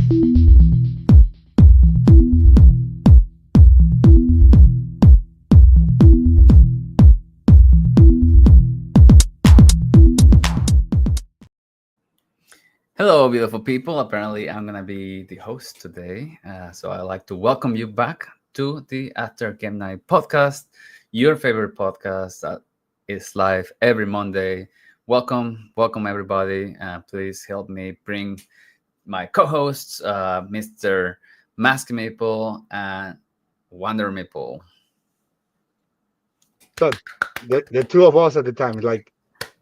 Hello, beautiful people. Apparently, I'm going to be the host today. So I'd like to welcome you back to the After Game Night podcast, your favorite podcast that is live every Monday. Welcome, everybody. Please help me bring my co hosts, Mr. Mask Maple and Wonder Maple. So the two of us at the time, like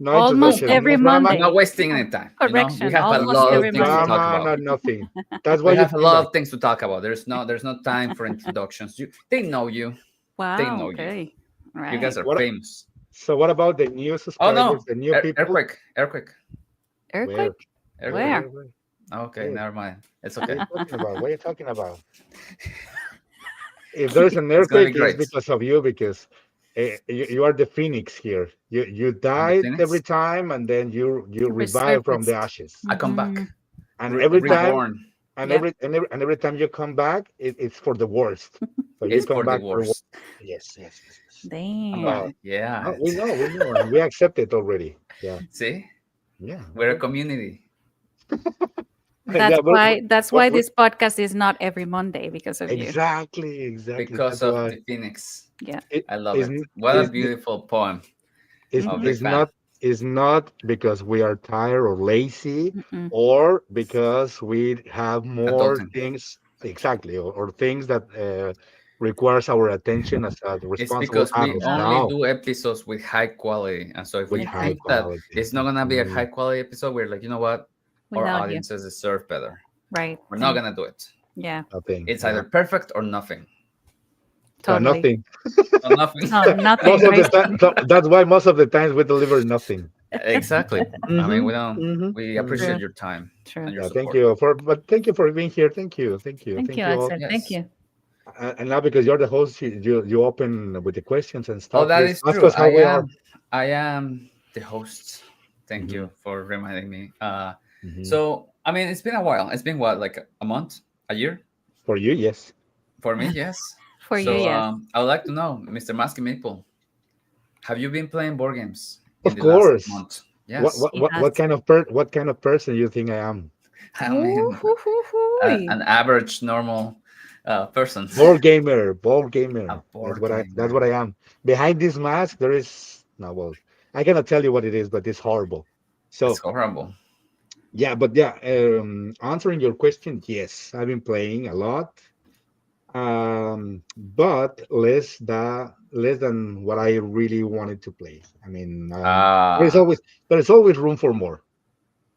no Almost introduction, every no drama, Monday. Not wasting any time. We Correction. have a Almost lot of every things to Monday. talk drama, about. not nothing. That's why We you have a came lot back. of things to talk about. There's no time for introductions. They know you. They Wow. know you. Okay. Right. You guys are What? famous. So what about the new Oh subscribers, no! the new people? Earthquake. Earthquake? Where? Okay, Where? never mind. It's What are okay. you talking about? What are you talking about? If there's an It's gonna be earthquake, it's great. because of you, because you are the phoenix here. You I'm the died every Phoenix. time, and then you revive from the Resurfaced. ashes. I come back. Mhm. And every time, Reborn. Yep. every time you come back, it's for the worst. So you It's come for the back for the worst. worst. Yes. I'm Damn. like, yeah. No, we know, and we accept it already. Yeah, See, yeah. we're a community That's Yeah, why this podcast is not every Monday because of you. exactly. because That's of why the Phoenix. Yeah. it I love is. it. What a beautiful poem. Is I'm a Mhm. big is fan. not is not because we are tired or lazy, Mm-mm. or because we have more Adulting. things exactly, or things that requires our attention as It's responsible because we adults only now do episodes with high quality. And so if with we high think Exactly. that quality. it's not gonna be a Mm, high quality episode, we're like, you know what? Our Without you. audiences deserve better. Right. We're not gonna do it. Yeah. Nothing. It's Yeah. either perfect or nothing. Totally. Nothing. Or nothing. No, nothing. Most of the Basically. time, so that's why most of the times we deliver nothing. Exactly. I mean, Mm-hmm, we mm-hmm. appreciate True. your time True. and your Yeah, thank support. you for being here. Thank you, Thank you, all. Axel. Thank Yes. you. And now because you're the host, you open with the questions and Oh, stuff. that Please is ask true. us how we are. I am the host. Thank Hmm you for reminding me. hmm So I mean, it's been a while. It's been what, like a month, a year For you, yes. for me? Yes. For you, So yes. I would like to know, Mr. Masky Maple, have you been playing board games in Of the last course. month? What Yes. what He what has. what kind of what kind of person you think I am? I mean, Woo-hoo-hoo-hoo-y. an average, normal person. Ball gamer, ball A gamer. That's board what I gamer. am. Behind this mask, there is no, well, I cannot tell you what it is, but it's horrible. It's So horrible. yeah, but yeah, answering your question, yes, I've been playing a lot. But less than what I really wanted to play. I mean, there's Ah, always there's always room for more.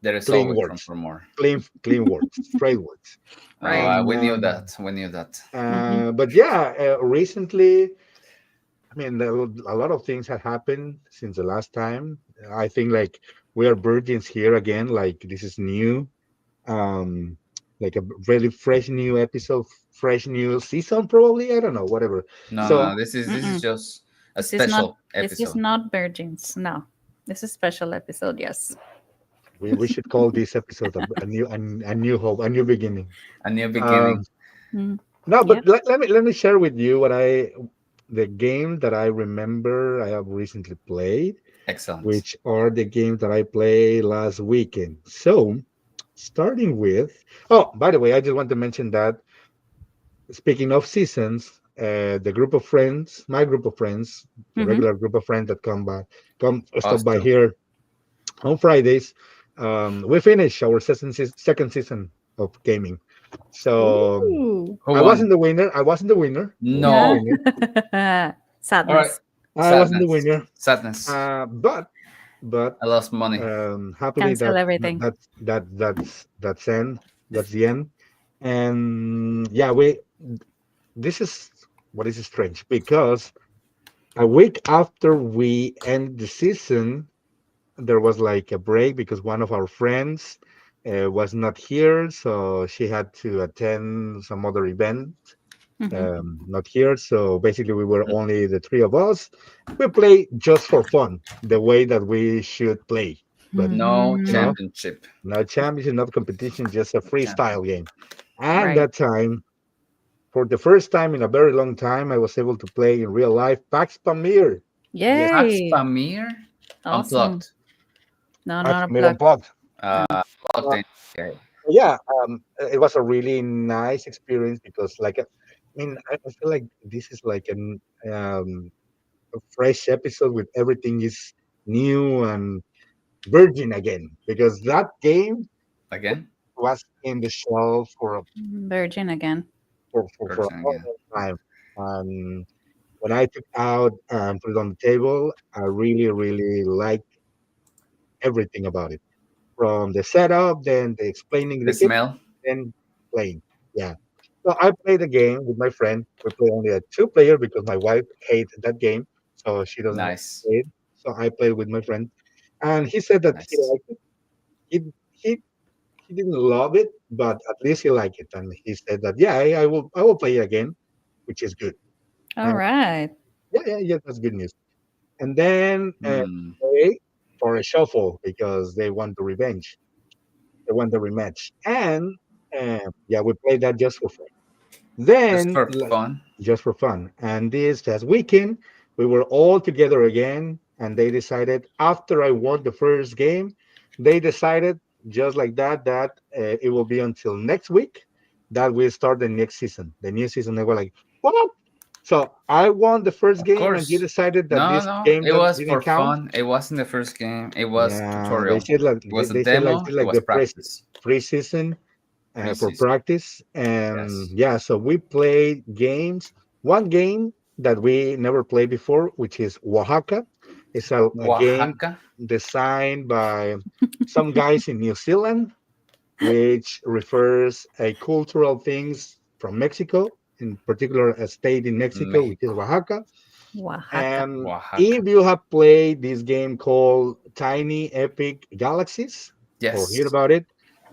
there is Clean always room words, for more. clean words, straight words. Right. We knew Um, that. We knew that. Mm-hmm. but yeah, recently, I mean, a lot of things have happened since the last time. I think like we are virgins here again. Like this is new. um like a really fresh new episode, fresh new season, probably. I don't know, whatever. No, no, So no. This is Mm-mm. just a This is not. special This is episode. not virgins. No. This is special episode. Yes. we should call this episode a new hope, a new beginning. A new um beginning. Mm. no, Yep. but let me share with you the game that I remember I have recently played, Excellent. which are the games that I played last weekend. So starting with, oh, by the way, I just want to mention that, speaking of seasons, the group of friends, my group of friends, the Mm-hmm. regular group of friends that come stop Us by too. here on Fridays, we finished our second season of gaming. So Ooh. Who I wasn't won? the winner. I wasn't the winner. I wasn't the No. winner. All right. Sadness. I wasn't the Sadness. winner. Sadness. But I lost money. happily Cancel everything. that's end. That's the end. And yeah, we this is what is strange, because a week after we end the season, there was like a break because one of our friends was not here, so she had to attend some other event. Mm-hmm. Not here, so basically we were only the three of us. We play just for fun, the way that we should play, but No you know, championship. no championship, not competition, just a No champion. freestyle game. And Right. that time, for the first time in a very long time, I was able to play in real life Pax Pamir. Yes, Pax Yay. Pamir Awesome. unplugged. No, Pax not a Pamir plug. Unplugged. Uh, No. Plugged Uh, in. Okay. yeah, it was a really nice experience because, like, I feel like this is like a fresh episode with everything is new and virgin again because that game Again. was in the shelf Virgin again. for a Virgin long, again. long time. When I took out and put it on the table, I really, really liked everything about it. From the setup, then the explaining The the game, smell. then playing. Yeah. So I played the game with my friend. We play only a two-player because my wife hates that game, so she doesn't want to Nice. play it. So I played with my friend, and he said that he Nice. liked it. He he he didn't love it, but at least he liked it, and he said that yeah, I will play it again, which is good. All And right. yeah, that's good news. And then Hmm. play for a shuffle because they want the revenge. They want the rematch, and yeah, we played that just for fun. Just Then for fun. just for fun. And this past weekend, we were all together again, and they decided after I won the first game, they decided just like that that it will be until next week that we start the next season, the new season. They were like, "What?" So I won the first Of game, and you course. decided that No, this no. game It that was didn't for count. fun. It wasn't the first game. It was Yeah, they tutorial. said like It was a they said like demo. this It like was the practice. pre-season for Preseason. practice. And Yes. yeah, so we played games. One game that we never played before, which is Oaxaca. It's a game Oaxaca. designed by some guys in New Zealand, which refers a cultural things from Mexico, in particular a state in Mexico, which is Mexico. Oaxaca. Oaxaca. And Oaxaca. if you have played this game called Tiny Epic Galaxies or heard Yes. about it,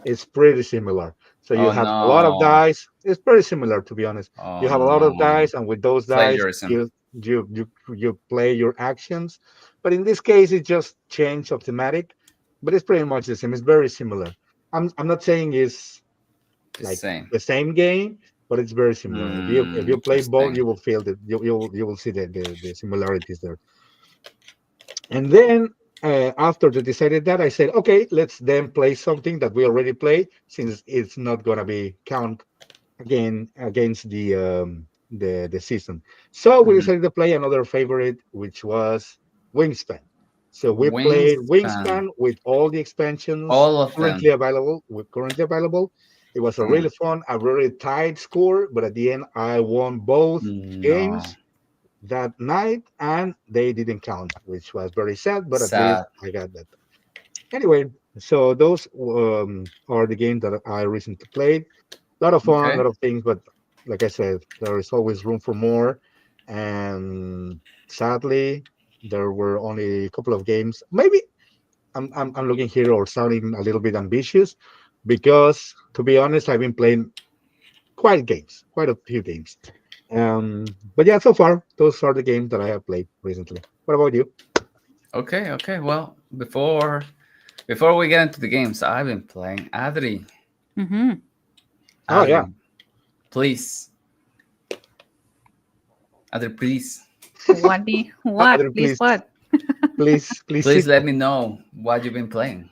it's pretty similar. So you Oh have a lot of no. dice. It's pretty similar, to be honest. You Oh have a lot of no. dice, and with those dice, Plagiarism. you play your actions. But in this case, it just changed of thematic, but it's pretty much the same. It's very similar. I'm not saying it's The like same. the same game, but it's very similar. If you play both, Interesting. you will feel that you will see the similarities there. And then after they decided that, I said, okay, let's then play something that we already played, since it's not gonna be count again against the season. So we Mhm. decided to play another favorite, which was Wingspan. So we played Wingspan. Wingspan with all the expansions All of currently them. available. Currently available. It was a Mm. really fun, a really tight score, but at the end I won both No. games that night, and they didn't count, which was very sad, but at least Sad. I got that. Anyway, so those are the games that I recently played. A lot of fun, a Okay. lot of things, but like I said, there is always room for more. And sadly, there were only a couple of games. Maybe I'm looking here or sounding a little bit ambitious because, to be honest, I've been playing quite a few games. But yeah, so far those are the games that I have played recently. What about you? Okay. Okay. Well, before we get into the games, I've been playing. Adri. Mm-hmm. Oh yeah, Adri, please. Adri, please. What do you, what? Adrian, Please please, what? please Please sit. let me know what you've been playing.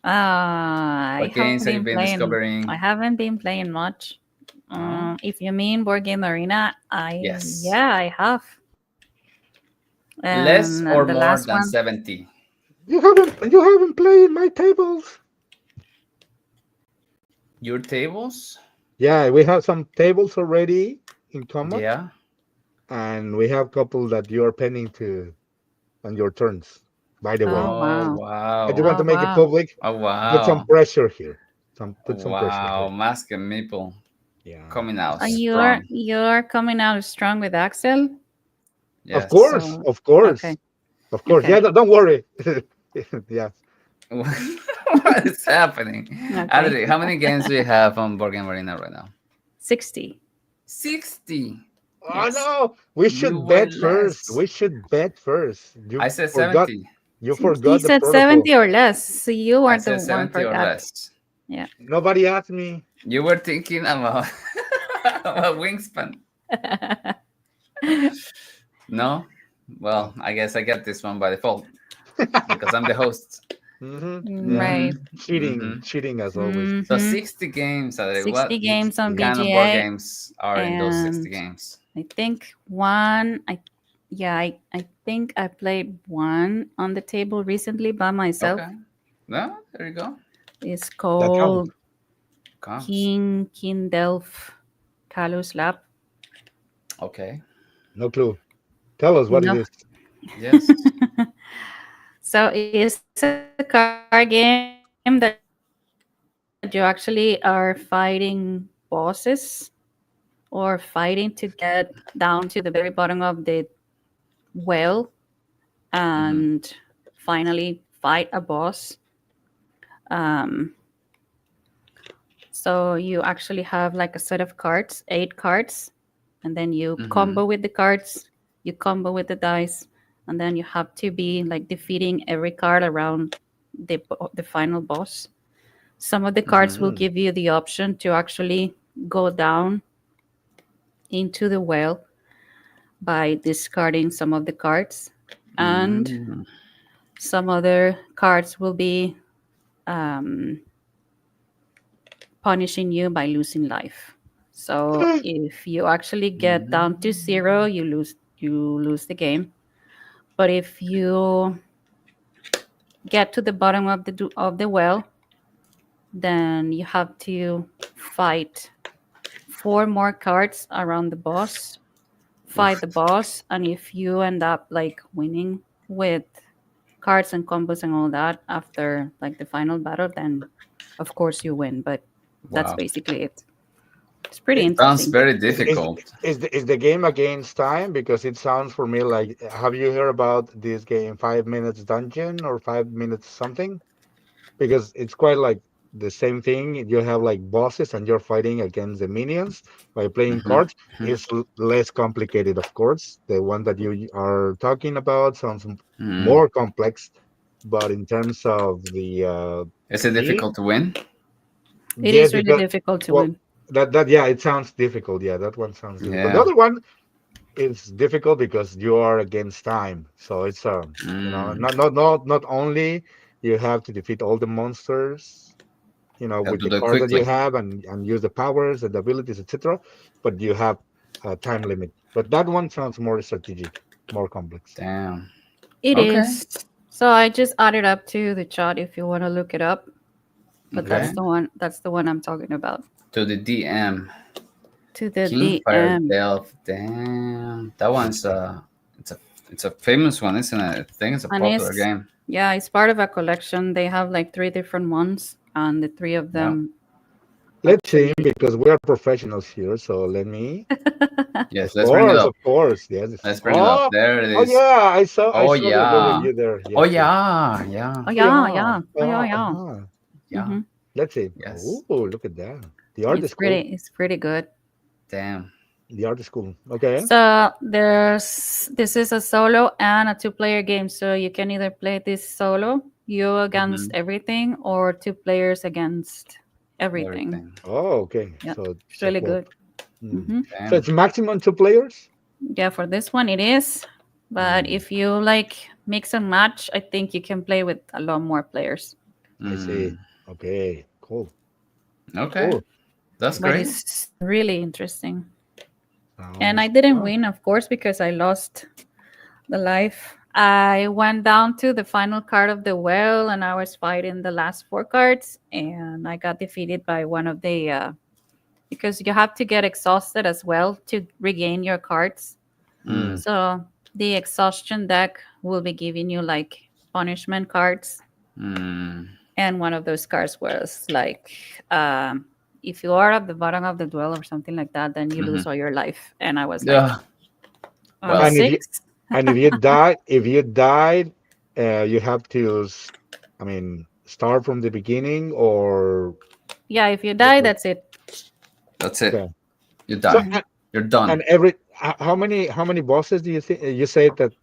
I What haven't games have you been been playing. I discovering? haven't been playing much. Oh, If you mean board game arena, I yes. yeah, I have. Less And or the more last than one, 70? You haven't played my tables. Your tables? Yeah, we have some tables already in common, Yeah. and we have a couple that you are pending to on your turns. By the way, oh Oh, wow, I just want wow. to oh make it wow. public. Oh, Put some wow. pressure here. Put some pressure Wow. here. Mask and Meeple Yeah, coming out Are yeah. strong. you're coming out strong with Axel? Of Yes. course, So of course, okay, of course. okay, Yeah, don't worry. Yeah, What is happening? okay. Adri, how many games do you have on Board Game Arena right now? 60. 60. oh Yes. no, we You should were bet first. less. We should bet first. I You said forgot. 70. You He forgot the said protocol. 70 or less. So you I are the said one 70 or forgot. less. Yeah. Nobody asked me. You were thinking about about Wingspan. No? Well, I guess I get this one by default because I'm the host. Yeah, Right. Mm-hmm. cheating as always. So Mm-hmm. 60 games. What 60 games on 60. kind of board BGA. games are in those 60 And games? I think one, I think I played one on the table recently by myself. Okay. No, there you go. It's That counts. called Counts. King Delph Kalos Lab. Okay. No clue. Tell us what it No. is. Yes. So it's a card game that you actually are fighting bosses or fighting to get down to the very bottom of the well and Mm-hmm. finally fight a boss. Um, so you actually have like a set of cards, 8 cards, and then you Mm-hmm. combo with the cards, you combo with the dice, and then you have to be like defeating every card around the final boss. Some of the cards will Mm. give you the option to actually go down into the well by discarding some of the cards, and Mm-hmm. some other cards will be um, punishing you by losing life. So if you actually get down to 0, you lose the game. But if you get to the bottom of the well, then you have to fight 4 more cards around the boss, fight Oof. the boss, and if you end up like winning with cards and combos and all that after like the final battle, then of course you win. But that's Wow. basically it. It's pretty Is, Sounds interesting. very is, is, difficult. is the game against time? Because it sounds for me like, have you heard about this game, 5 minutes dungeon or 5 minutes something? Because it's quite like the same thing. You have like bosses and you're fighting against the minions by playing Mm-hmm. cards. It's less complicated, of course. The one that you are talking about sounds Mm-hmm. more complex, but in terms of the Is it difficult theme, to win? It yes, is really because difficult to well, win. that yeah, it sounds difficult. Yeah, that one sounds difficult. The Yeah. other one is difficult because you are against time. So it's Mm. not only you have to defeat all the monsters, Have with to the do it cards that you quickly. have and use the powers and the abilities, etc. But you have a time limit. But that one sounds more strategic, more complex. Damn. It Okay. is. So I just added up to the chat if you want to look it up. But Okay. that's the one. That's the one I'm talking about. To the DM. To the King Fire DM. Delph. Damn. That one's it's a it's a famous one, isn't it? I think it's a And popular it's, game. yeah, it's part of a collection. They have like 3 different ones, and the three of Yeah. them Let's see, actually. because we are professionals here. So let me, Yes, let's bring it up. of course, yes. Let's bring it up. Oh, There it oh is. yeah, I Oh saw the yeah. review there. Oh Yes, yes. yeah. Yeah. Oh yeah, Yeah, yeah, oh yeah, yeah, yeah. Yeah. hmm Let's see. Yes. Oh, look at that. The art is cool. It's pretty good. Damn. The art is cool. Okay. So this is a solo and a two-player game. So you can either play this solo, you Mm-hmm. against everything, or 2 players against everything. Everything. Oh, okay. Yeah, So it's it's a really co-op. good. Hmm. hmm So Damn. it's maximum 2 players? Yeah, for this one it is. But Mm, if you like mix and match, I think you can play with a lot more players. I see. Mm. Okay, cool. Okay. Cool. That's But great. it's really interesting. And I Sounds didn't fun. win, of course, because I lost the life. I went down to the final card of the well, and I was fighting the last 4 cards, and I got defeated by one of the because you have to get exhausted as well to regain your cards. Mm, Mm. So the exhaustion deck will be giving you like punishment cards, Mm. and one of those cards was like, if you are at the bottom of the duel or something like that, then you Mm-hmm. lose all your life. And I was like, Yeah. Well, and 6. if you die, you have to, I mean, start from the beginning or Yeah, if you die, that's it. that's it. okay. You So die. You're done. and how many bosses do you think you say that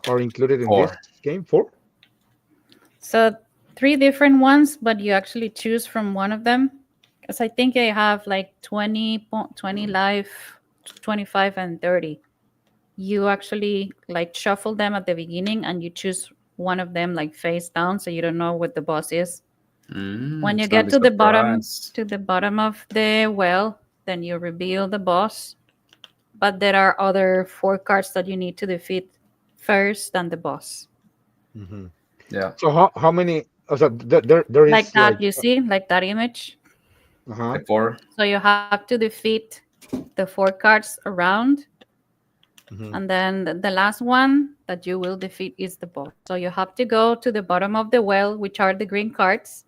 are included in this 4. game? 4? So 3 different ones, but you actually choose from one of them. because I think they have like 20 life, 25 and 30. You actually like shuffle them at the beginning and you choose one of them like face down so you don't know what the boss is. When you It's gonna get be to surprise. the bottom of the well, then you reveal the boss. But there are other four cards that you need to defeat first than the boss. Mhm. Yeah. So how many? Oh, so there Like is like that, you see, like that image. uh-huh. The four. So you have to defeat the four cards around, Mhm. and then the last one that you will defeat is the boss. So you have to go to the bottom of the well, which are the green cards.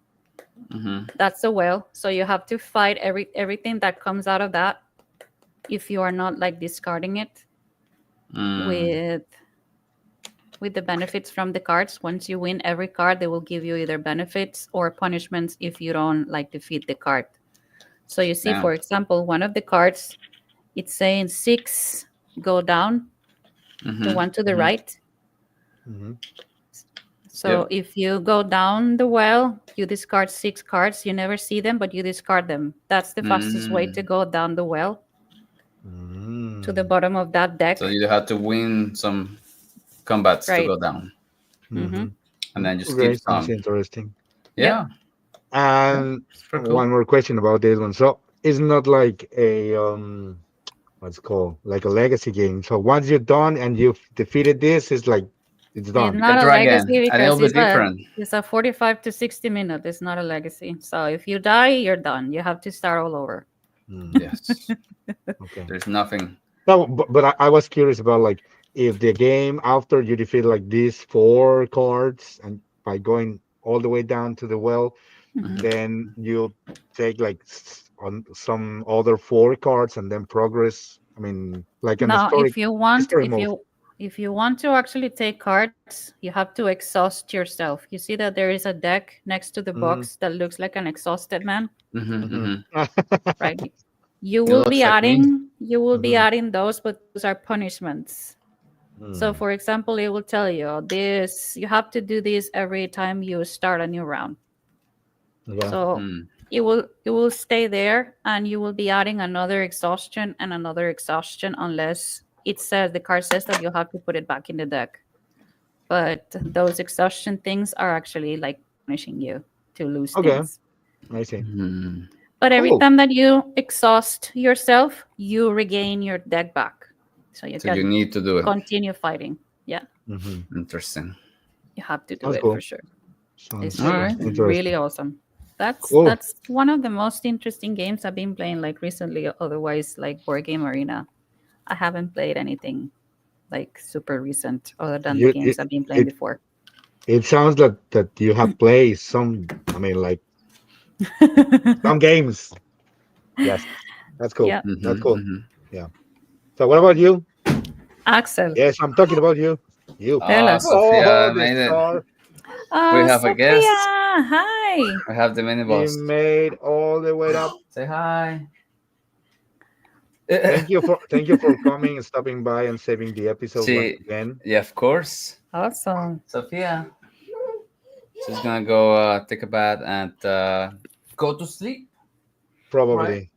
Mm-hmm. That's the well. So you have to fight everything that comes out of that. If you are not like discarding it Mm. with the benefits from the cards, once you win every card, they will give you either benefits or punishments if you don't like defeat the card. So you see, Damn. for example, one of the cards, it's saying 6 go down, the Mm-hmm. one to the Mm-hmm. right. Mhm. So Yep. if you go down the well, you discard 6 cards. You never see them, but you discard them. That's the fastest way to Mm. go down the well to the Mm. bottom of that So deck. you have to win some combats to Right. go down, Mm-hmm. Mhm. and then you skip Okay, sounds some. interesting. Yep. Yeah. Yeah. And It's pretty cool. one more question about this one. So it's not like a what's it called, like a legacy game. So once you're done and you've defeated this, it's like it's It's done. You not can a try legacy again, and because it'll be different. it's a 45 to 60 minute. It's not a legacy. So if you die, you're done. You have to start all over. Mm, Yes. okay. There's nothing. No, but I was curious about like if the game after you defeat like these four cards and by going all the way down to the well, Mhm. Mhm. then you take like on some other four cards and then progress. I mean, like an Now, historic history mode. if you want to actually take cards, you have to exhaust yourself. You see that there is a deck next to the Mm-hmm. box that looks like an exhausted man, Mm-hmm. Mm-hmm. Mm-hmm. right? You It will be looks like me. Mm-hmm. adding those, but those are punishments. So, Mm. for example, it will tell you this: you have to do this every time you start a new round. Yeah. So Mm. it will stay there, and you will be adding another exhaustion and another exhaustion unless it says the card says that you have to put it back in the deck. But those exhaustion things are actually like punishing you to lose Okay. things. I see. Mm. But every Cool. time that you exhaust yourself, you regain your deck back. So you So you can need to do it. continue fighting. Yeah, Mm-hmm. Interesting. you have to do Sounds it for cool. sure. Sounds All It's right. really interesting. awesome. Cool. That's one of the most interesting games I've been playing like recently. Otherwise, like Board Game Arena, I haven't played anything like super recent other than the You games I've been playing it before. it sounds that you have played some. I mean, like some games. Yes, that's cool. Yeah, That's Mm-hmm. cool. Mm-hmm. Yeah. So what about you? Axel, Yes, I'm talking about you. You. tell us. Oh, Sophia the made it. star. We have a Sophia, guest. hi. We have the mini She boss. made all the way up. Say hi. Thank you for coming and stopping by and saving the episode once She, again. yeah, of course. Awesome. Sophia. She's gonna go take a bath and go to sleep. Right? Probably.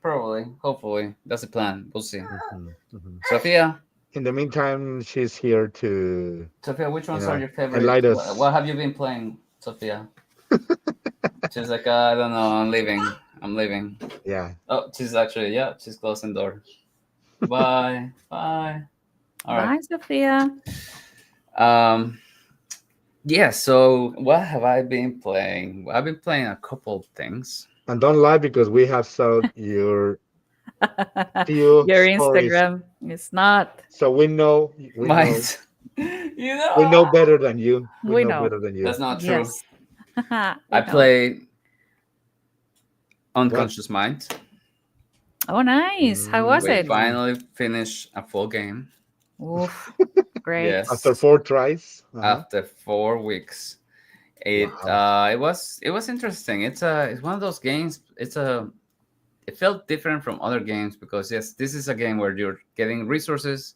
Probably. Hopefully. That's the plan. We'll see. Mhm, mhm. Sophia. In the meantime, she's here to, Sophia, which you ones are know, your favorite? enlighten us. What have you been playing, Sophia? She's like, I don't know. I'm leaving. I'm leaving. Yeah. Oh, she's actually, yeah, she's closing the door. Bye. Bye. All right. Bye, Sophia. Um, yeah, so what have I been playing? I've been playing a couple things. And don't lie because we have saw your few Your stories, Instagram is not. so Mine. You we know know. better than you. We We know know. better than you. That's not true. Yes. I We know. play What? Unconscious Mind. Oh, nice. How was We it? finally finished a full game. Oof. Great. After Yes, 4 tries? after 4 weeks. Wow. It was interesting. It's one of those games. It felt different from other games because yes, this is a game where you're getting resources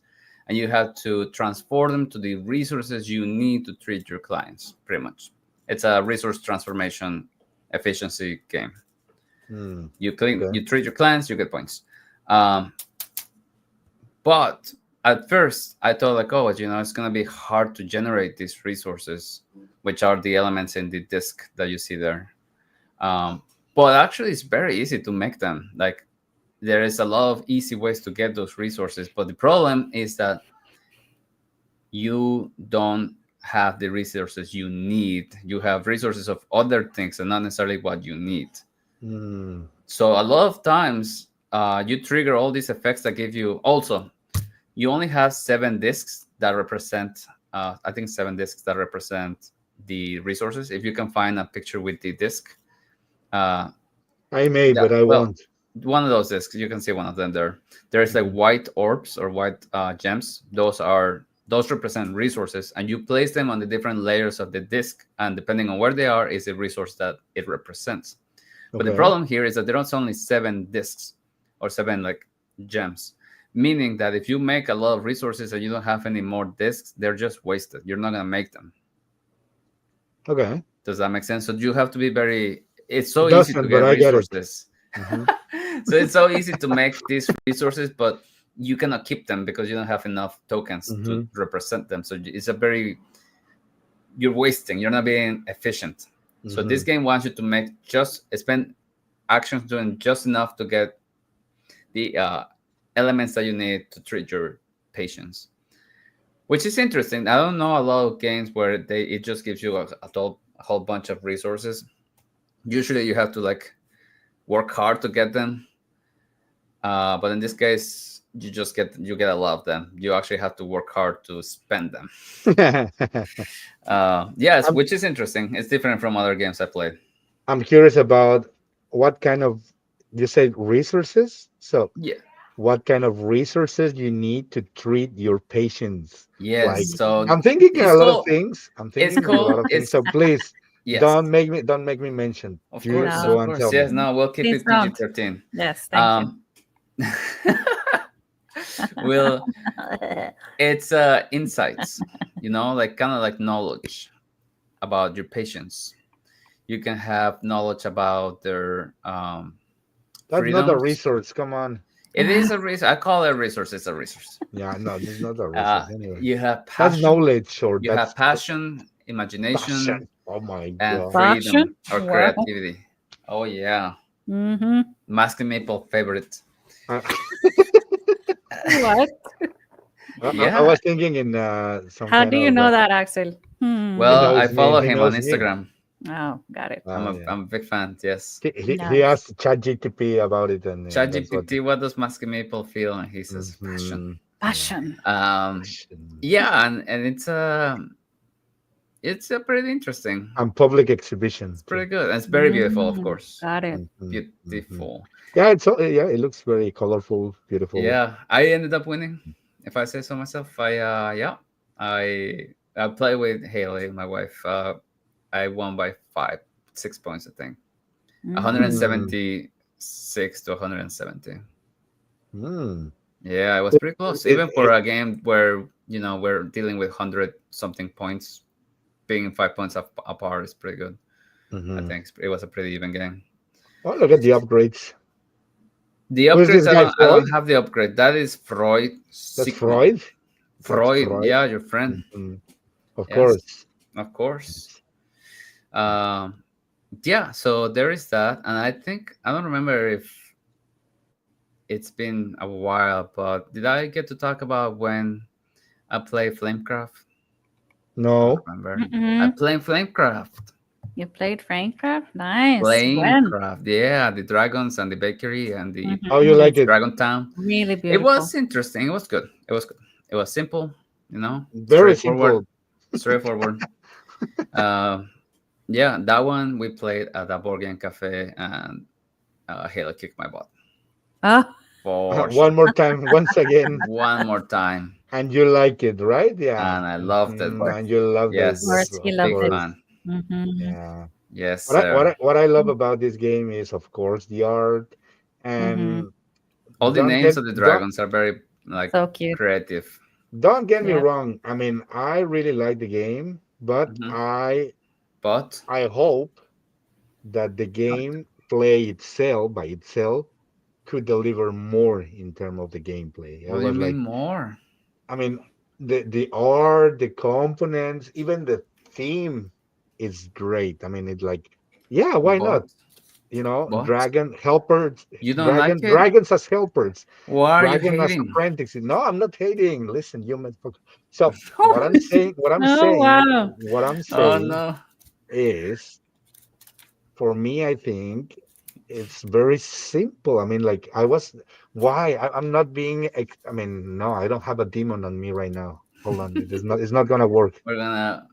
and you have to transform them to the resources you need to treat your clients, pretty much. It's a resource transformation efficiency game. Mm. You Okay. treat your clients, you get points. Um, but at first, I thought like, oh, it's gonna be hard to generate these resources, which are the elements in the disk that you see there. Um, but actually, it's very easy to make them. Like there is a lot of easy ways to get those resources. But the problem is that you don't have the resources you need. You have resources of other things and not necessarily what you need. Mm. So a lot of times, you trigger all these effects that give you. Also, you only have 7 disks that represent. I think 7 disks that represent the resources. If you can find a picture with the disk, uh, I may, yeah. but I Well, won't. one of those discs, you can see one of them there. There's like Mhm. white orbs or white gems. Those represent resources, and you place them on the different layers of the disk, and depending on where they are, is the resource that it represents. But the Okay. problem here is that there are only 7 disks or 7 like gems, meaning that if you make a lot of resources and you don't have any more disks, they're just wasted. You're not gonna make them. Okay. Does that make sense? So you have to be very. It's It so easy to doesn't, but get I get it. resources. Hmm. So it's so easy to make these resources, but you cannot keep them because you don't have enough tokens to Hmm. represent them. So it's a very you're wasting. You're not being efficient. So this Hmm. game wants you to make just spend actions doing just enough to get the elements that you need to treat your patients, which is interesting. I don't know a lot of games where it just gives you a whole bunch of resources. Usually you have to like work hard to get them, but in this case you get a lot of them. You actually have to work hard to spend them. Yes, I'm which is interesting. It's different from other games I played. I'm curious about what kind of you said resources. So Yeah. what kind of resources you need to treat your patients? Yes. Like So I'm thinking a it's lot of called things. I'm it's thinking a lot called of things. it's So please yes. don't make me mention. Of You course, No, of go and course. tell Yes, me. no, we'll keep please it don't. PG-13. Yes, thank you. Um will it's insights, like kind of like knowledge about your patients. You can have knowledge about their That's not a freedoms. resource. Come on. It is a resource. I call it a resource. It's a resource. Yeah, no, this is not a Uh, resource anyway. you have That's passion. knowledge or You have that's passion, imagination, passion. Oh my and god. freedom Passion? or Wow. creativity. Oh yeah, Mm-hmm. masking maple favorite. I, What? I Yeah. was thinking in some How kind do you of know that, Axel? he Well, I knows me. follow He him on knows me. Instagram. Oh, got it. Yeah. I'm a big fan. Yes. He Nice. asked ChatGTP about it, and that's what. ChatGPT, what does masking maple feel? And he says passion. Hmm. Yeah. Passion. Um, Passion. yeah, and it's a pretty interesting. And public exhibition It's too. pretty good. And it's very beautiful, of Mm, course. got it. Hmm. Hmm. Beautiful. Yeah, yeah, it looks very colorful, beautiful. Yeah, I ended up winning. If I say so myself, yeah, I play with Haley, my wife. I won by 6 points, I think. Mm, Mm. 176 to 170. Mm. Yeah, it was It, pretty close. it, Even for it, a game where we're dealing with 100 something points, being 5 points apart is pretty good. I mhm. think it was a pretty even game. Oh, look at the upgrades. The Who is upgrades, this guy, I don't Freud? have the upgrade. That is Freud That's Sigma. Freud. That's Freud, Freud. yeah, your friend. Mhm. Of Yes, course. of course. Um, yeah, so there is that, and I think I don't remember if it's been a while, but did I get to talk about when I play Flamecraft? I don't No. remember. I mm-mm. play Flamecraft. You played Minecraft? Nice. When? Flamecraft, yeah, the dragons and the bakery and the How you Mm-hmm. like it? Dragon Town. Really It beautiful. was interesting. It was good. It was good. It was simple, Very straightforward, simple. straightforward. Uh, yeah, that one we played at a board game cafe, and Halo kicked my butt Oh, for One sure. more time, once again. One more time, And you like it, right? Yeah. and I loved of it. course. And you loved it, Of Yes, course, he of loved big it. course. fan. Mm-hmm. Yeah. Yes, sir. What I love about this game is, of course, the art. Mm-hmm. And All the don't names get of the don't dragons are very like So cute. creative. don't get me Yeah. wrong. I mean, I really like the game, but Hmm. I But I hope that the game play itself by itself could deliver more in terms of the gameplay. I What do you was mean like, more? I mean, the art, the components, even the theme is great. I mean, it's like, yeah, why But not? You know, what? You don't like it? dragons as helpers, Why are you dragon as hating? apprentices. No, I'm not hating. Listen, you motherfucker. So what I'm saying, Oh wow. what I'm Oh saying no. is, for me, I think it's very simple. I mean, like I was, why? I'm not being. I mean, no, I don't have a demon on me right now. Hold on, it is not. It's not gonna work. We're gonna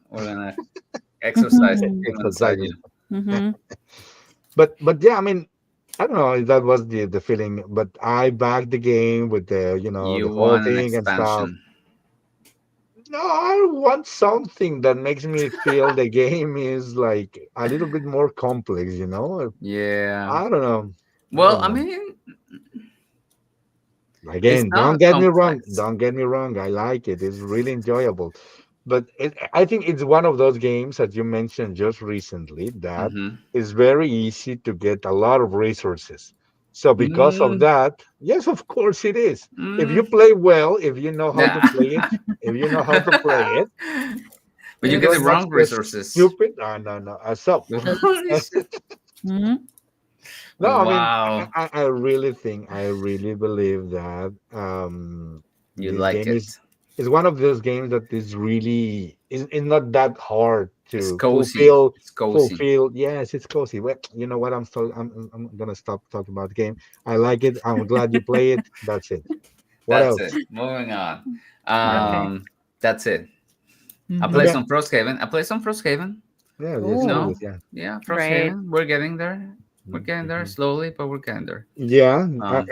exercise the Mhm. demon inside Exercises. you. Mhm. But yeah, I mean, I don't know if that was the feeling, but I backed the game with the the You whole want an thing and stuff. expansion. No, I want something that makes me feel the game is like a little bit more complex. Yeah. I don't know. I Well, don't I know. mean, Again, it's don't not get me wrong. complex. Don't get me wrong. I like it. It's really enjoyable. But I think it's one of those games that you mentioned just recently that Mm-hmm. is very easy to get a lot of resources. So because of Mm, that, yes, of course it is. If you mm. play well, if you know how to Nah. play it, if you know how to play it, But and you get you're the not wrong so resources. stupid. No, no, no. So Holy shit. Mhm. no, I mean, Wow. I really think, I really believe that You this like game it. is one of those games that is not that hard It's to cozy. It's cozy. fulfill. Yes, it's cozy. Well, you know what? I'm gonna stop talking about the game. I like it. I'm glad you play it. That's it. What That's else? it. Moving on. Yeah. Okay. That's it. I play Mhm. Okay. some Frosthaven. I play some Frosthaven. Yeah. Yes, You you Ooh, know, did. Yeah. yeah, great. Frosthaven. We're getting there. We're getting there Mhm. slowly, but we're getting there. Yeah. Um,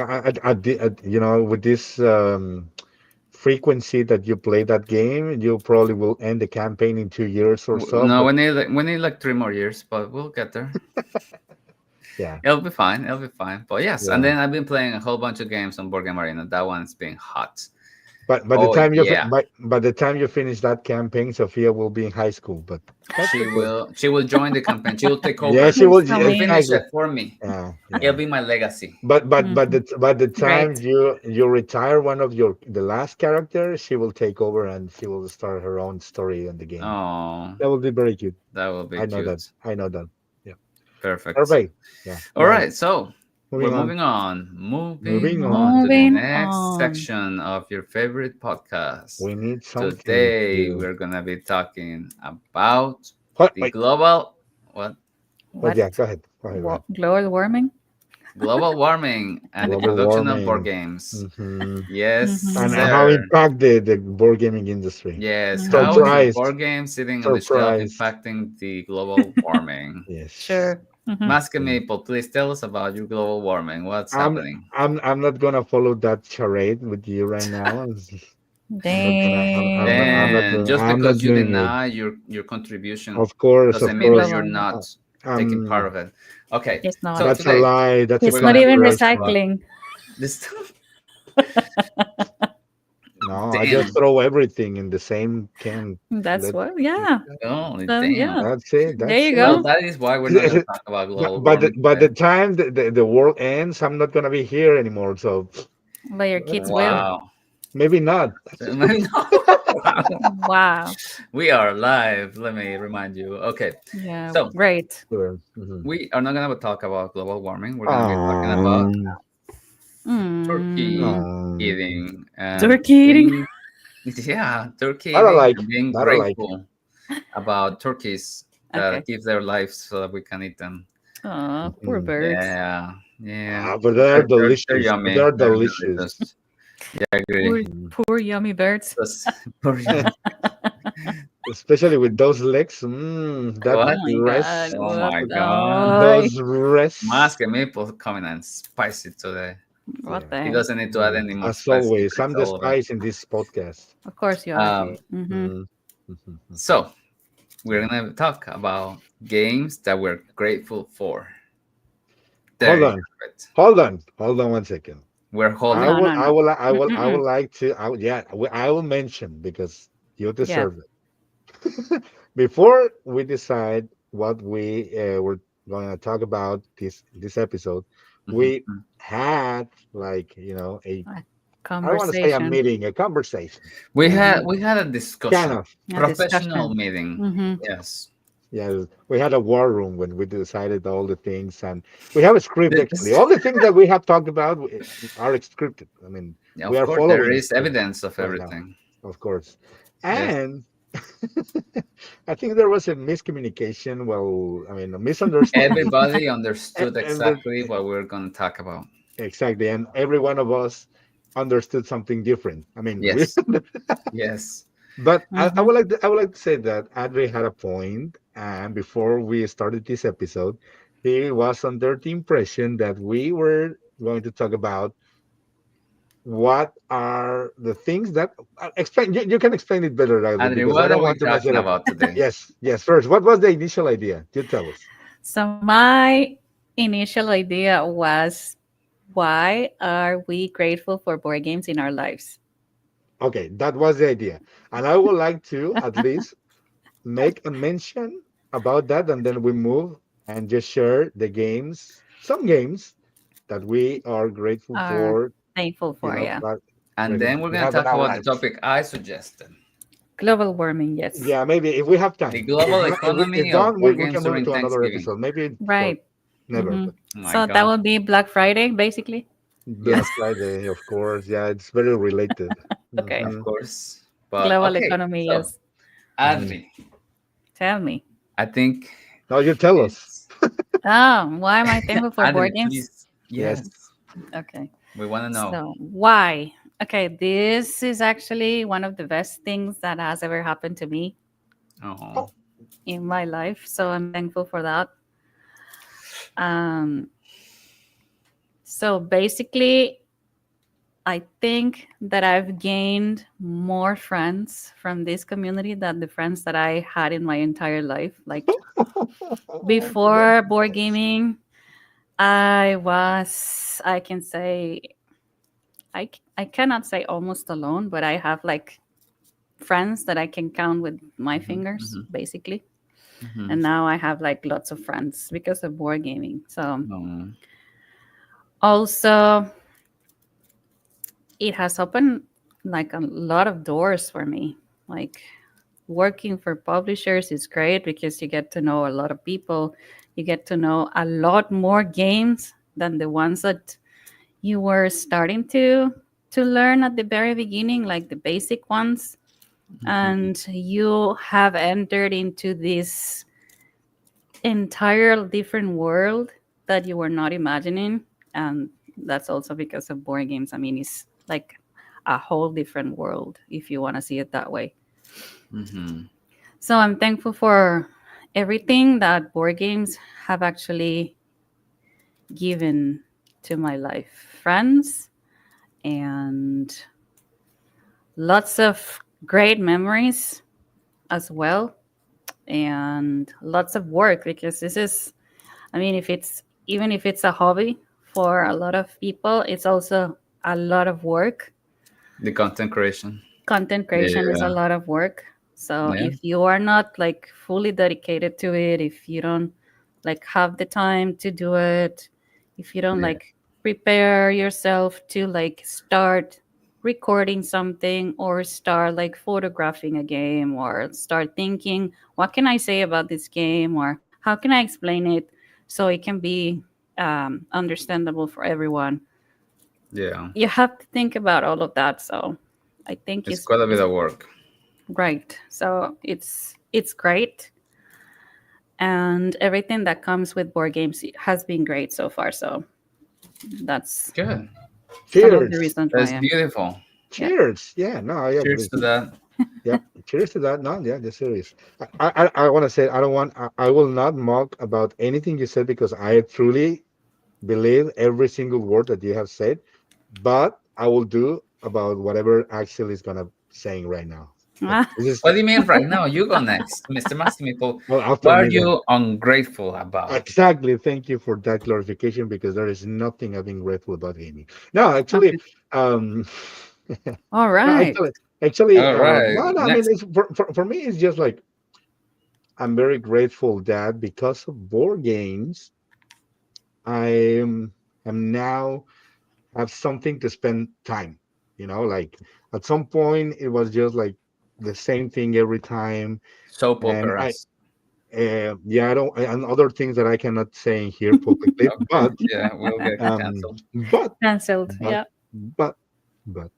With this frequency that you play that game, you probably will end the campaign in 2 years or so. no, But we need like 3 more years, but we'll get there. yeah, It'll be fine. It'll be fine. But yes, and yeah. then I've been playing a whole bunch of games on Board Game Arena. That one's being hot. But Oh yeah, by the time you finish that campaign, Sophia will be in high school. But that's she okay. will. She will join the campaign. She will take Yeah, over. she will. She will finish Exactly. Personally. it for me. Yeah, It'll yeah. be my legacy. Mhm. But the time Great. you retire one of the last characters, she will take over and she will start her own story in the game. Oh, That will be very cute. that will be I know that. cute. I know that. Yeah. Perfect. Perfect. Yeah. All Right. right, so we're Moving on. moving on. Moving Moving on on. to the Moving next on. section of your favorite podcast. We need something Today to. we're gonna be talking about What? the Wait. global what But What? yeah, go ahead. Go ahead. Go ahead. Global warming? global warming and the Global production of board warming. games. Hmm. Yes, And Mhm. how sir. impact the board gaming industry. Yes, how is a Mhm. Surprise. board game sitting on the shelf Surprise. impacting the global warming? Yes. Sure. Mhm. Mask and Yeah. Maple, please tell us about your global warming. What's I'm happening? I'm not gonna follow that charade with you right now. I'm not gonna. And just I'm not because you doing it. deny your contribution Of doesn't mean that course. you're Global. Uh, not taking part Um, of it. Okay, It's so not. that's a today lie. That's a It's we're not gonna be even talking conspiration. about recycling. this. No, I just Damn. throw everything in the same can. That's Let, what, yeah. Oh, So, damn. yeah. that's it. There That's you it. Well, go. that is why we're not gonna talk about global By warming the today. time the world ends, I'm not gonna be here anymore. So But your kids will. Wow. maybe not. Wow. Wow. We are live. Let me remind you. Okay, Yeah. so Great. Sure. Mhm. we are not gonna talk about global warming. We're gonna be talking about Um, turkey Mm. um, eating and Turkey eating. being, yeah, turkey I don't eating like. and being I don't like. grateful about turkeys that Okay. give their lives so that we can eat them. Oh, poor Mhm. birds. Yeah, yeah, But they're they're delicious. But yummy. they're They're delicious. delicious. Yeah, I agree. Poor, Mhm. poor yummy birds. Just poor yummy. Especially with those legs. That Oh What? my God. rest. Oh What my god. the? Those rests. Mask and Maple coming and spicy today. What Yeah. the He heck? doesn't need to add any more As spicy always, I'm effects the all of it. spice in this podcast. Of course you are. Um, Mm-hmm. Mhm. so we're Yeah. gonna talk about games that we're grateful for. There Hold you on. have it. Hold on 1 second. We're I holding. No, will, no, I no. will, I will, I would Mm-mm. like to. Yeah, I will mention because you Yeah. deserve it. Before we decide what we going to talk about this episode, Mhm, we mhm. had like a A I don't want to say a conversation. meeting, a conversation. We Yeah, had Hmm. we had a kind discussion, of. A professional discussion. meeting. Hmm. Yes. Yeah, we had a war room when we decided all the things, and we have a script actually. This, All the things that we have talked about are scripted. I mean, yeah, we of are course, there following a is script evidence of right now, everything. of course. Yes. And I think there was a miscommunication. Well, I mean, a misunderstanding, Everybody understood and the, exactly what we are going to talk about. exactly, and every one of us understood something different. I mean, we Yes. Yes. But I Hmm. would like to say that Andre had a point, and before we started this episode, he was under the impression that we were going to talk about what are the things that explain. You can explain it better, Riley, Adri, because I what are don't we want to mess it talking up. about today? Yes, yes. First, what was the initial idea? You tell us. So my initial idea was, why are we grateful for board games in our lives? Okay, that was the idea, and I would like to at least make a mention about that, and then we move and just share the games, some games that we are grateful Are for, thankful for, yeah. that And grateful then that we're we going to have in talk our about the lives. topic I suggested, Global warming, yes. Yeah, maybe if we have the time. If global not, if economy of don't, board we games can move during to another Thanksgiving. episode. Maybe or Right. never, Hmm. but Oh my So that God. will be Black Friday, basically. Black Yes, Friday, of course. Yeah, it's very related. Okay. of Hmm. course. But Global okay, economy, so yes. Hmm. Adri, Tell me. I think Now you tell us. it's Oh, why am I thankful for board Adri, games? please. Yes. Yes, Okay. we want to know. So, why? Okay, this is actually one of the best things that has ever happened to me Oh, Oh, in my life. So, I'm thankful for that. Um, so, basically, I think that I've gained more friends from this community than the friends that I had in my entire life. Like, before board congratulations. gaming, I can say, I cannot say almost alone, but I have like friends that I can count with my hmm fingers, hmm basically. hmm And now I have like lots of friends because of board gaming. So um, also, it has opened like a lot of doors for me. Like, working for publishers is great because you get to know a lot of people. You get to know a lot more games than the ones that you were starting to learn at the very beginning, like the basic ones. mhm. And you have entered into this entire different world that you were not imagining. And that's also because of board games. I mean, it's like a whole different world if you want to see it that way. Mhm. So I'm thankful for everything that board games have actually given to my life. Friends and lots of great memories as well, and lots of work, because this is, I mean, if it's, even if it's a hobby for a lot of people, it's also a lot of work. The content creation. Content creation is a Yeah. lot of work. So Yeah. if you are not like fully dedicated to it, if you don't like have the time to do it, if you don't Yeah. like prepare yourself to like start recording something, or start like photographing a game, or start thinking, what can I say about this game, or how can I explain it so it can be understandable for everyone, Yeah. you have to think about all of that. So I think It's quite a bit it's of work. right. So it's great, and everything that comes with board games has been great so far. So that's Good. some of the Cheers. reasons why That's I'm, beautiful. yeah. Cheers. Yeah, no, I Cheers agree. to that. Yep. Cheers to that. No, yeah, just serious. I want to say I don't want I will not mock about anything you said because I truly believe every single word that you have said, but I will do about whatever actually is gonna saying right now. But Ah, this is What do you mean right now? You go next, Mr. Massimo. well What after are me then. you ungrateful about? Exactly. Thank you for that clarification because there is nothing I've been grateful about gaming. No, actually, okay. um, All no, right. actually, All right. no, no. I mean, Next. it's for me. It's just like I'm very grateful that because of board games, I am now have something to spend time. Like at some point it was just like the same thing every time, Soap and operas. yeah, I don't, and other things that I cannot say here publicly, Okay. but Yeah, we'll get um, canceled. but Cancelled. but Yeah. but but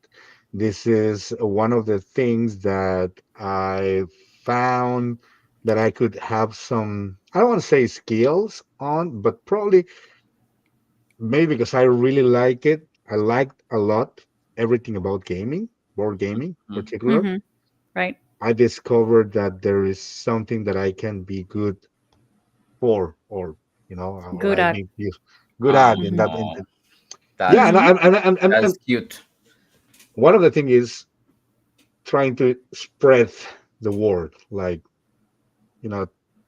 this is one of the things that I found that I could have some, I don't want to say skills on, but probably maybe because I really like it. I liked a lot everything about gaming, board gaming in Mhm. particular. Mm-hmm. Right. I discovered that there is something that I can be good for, or Good I at. make use good at in Mm-hmm. that. Oh, Yeah, that's Mm-hmm. and that's cute. one of the thing is trying to spread the word. Like, you know,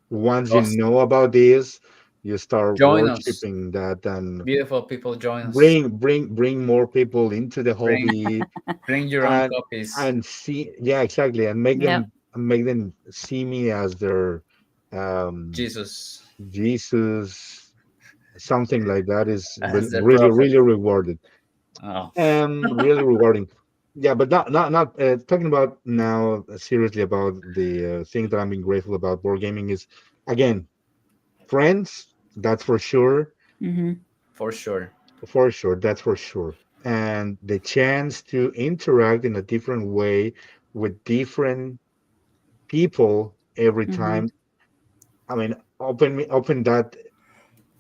once you Us. know about this, you start Join us, worshiping that and beautiful people. Join us. bring more people into the Bring hobby bring your own and copies. see, yeah, exactly, and Yep. make them see me as their um Jesus Jesus, something like that is as their really prophet. really rewarded. Oh, Really rewarding. Yeah, but not talking about now seriously about the thing that I'm being grateful about board gaming is, again, friends. That's for sure, Mm-hmm. for sure. for sure. That's for sure. And the chance to interact in a different way with different people every Mm-hmm. time. I mean, open that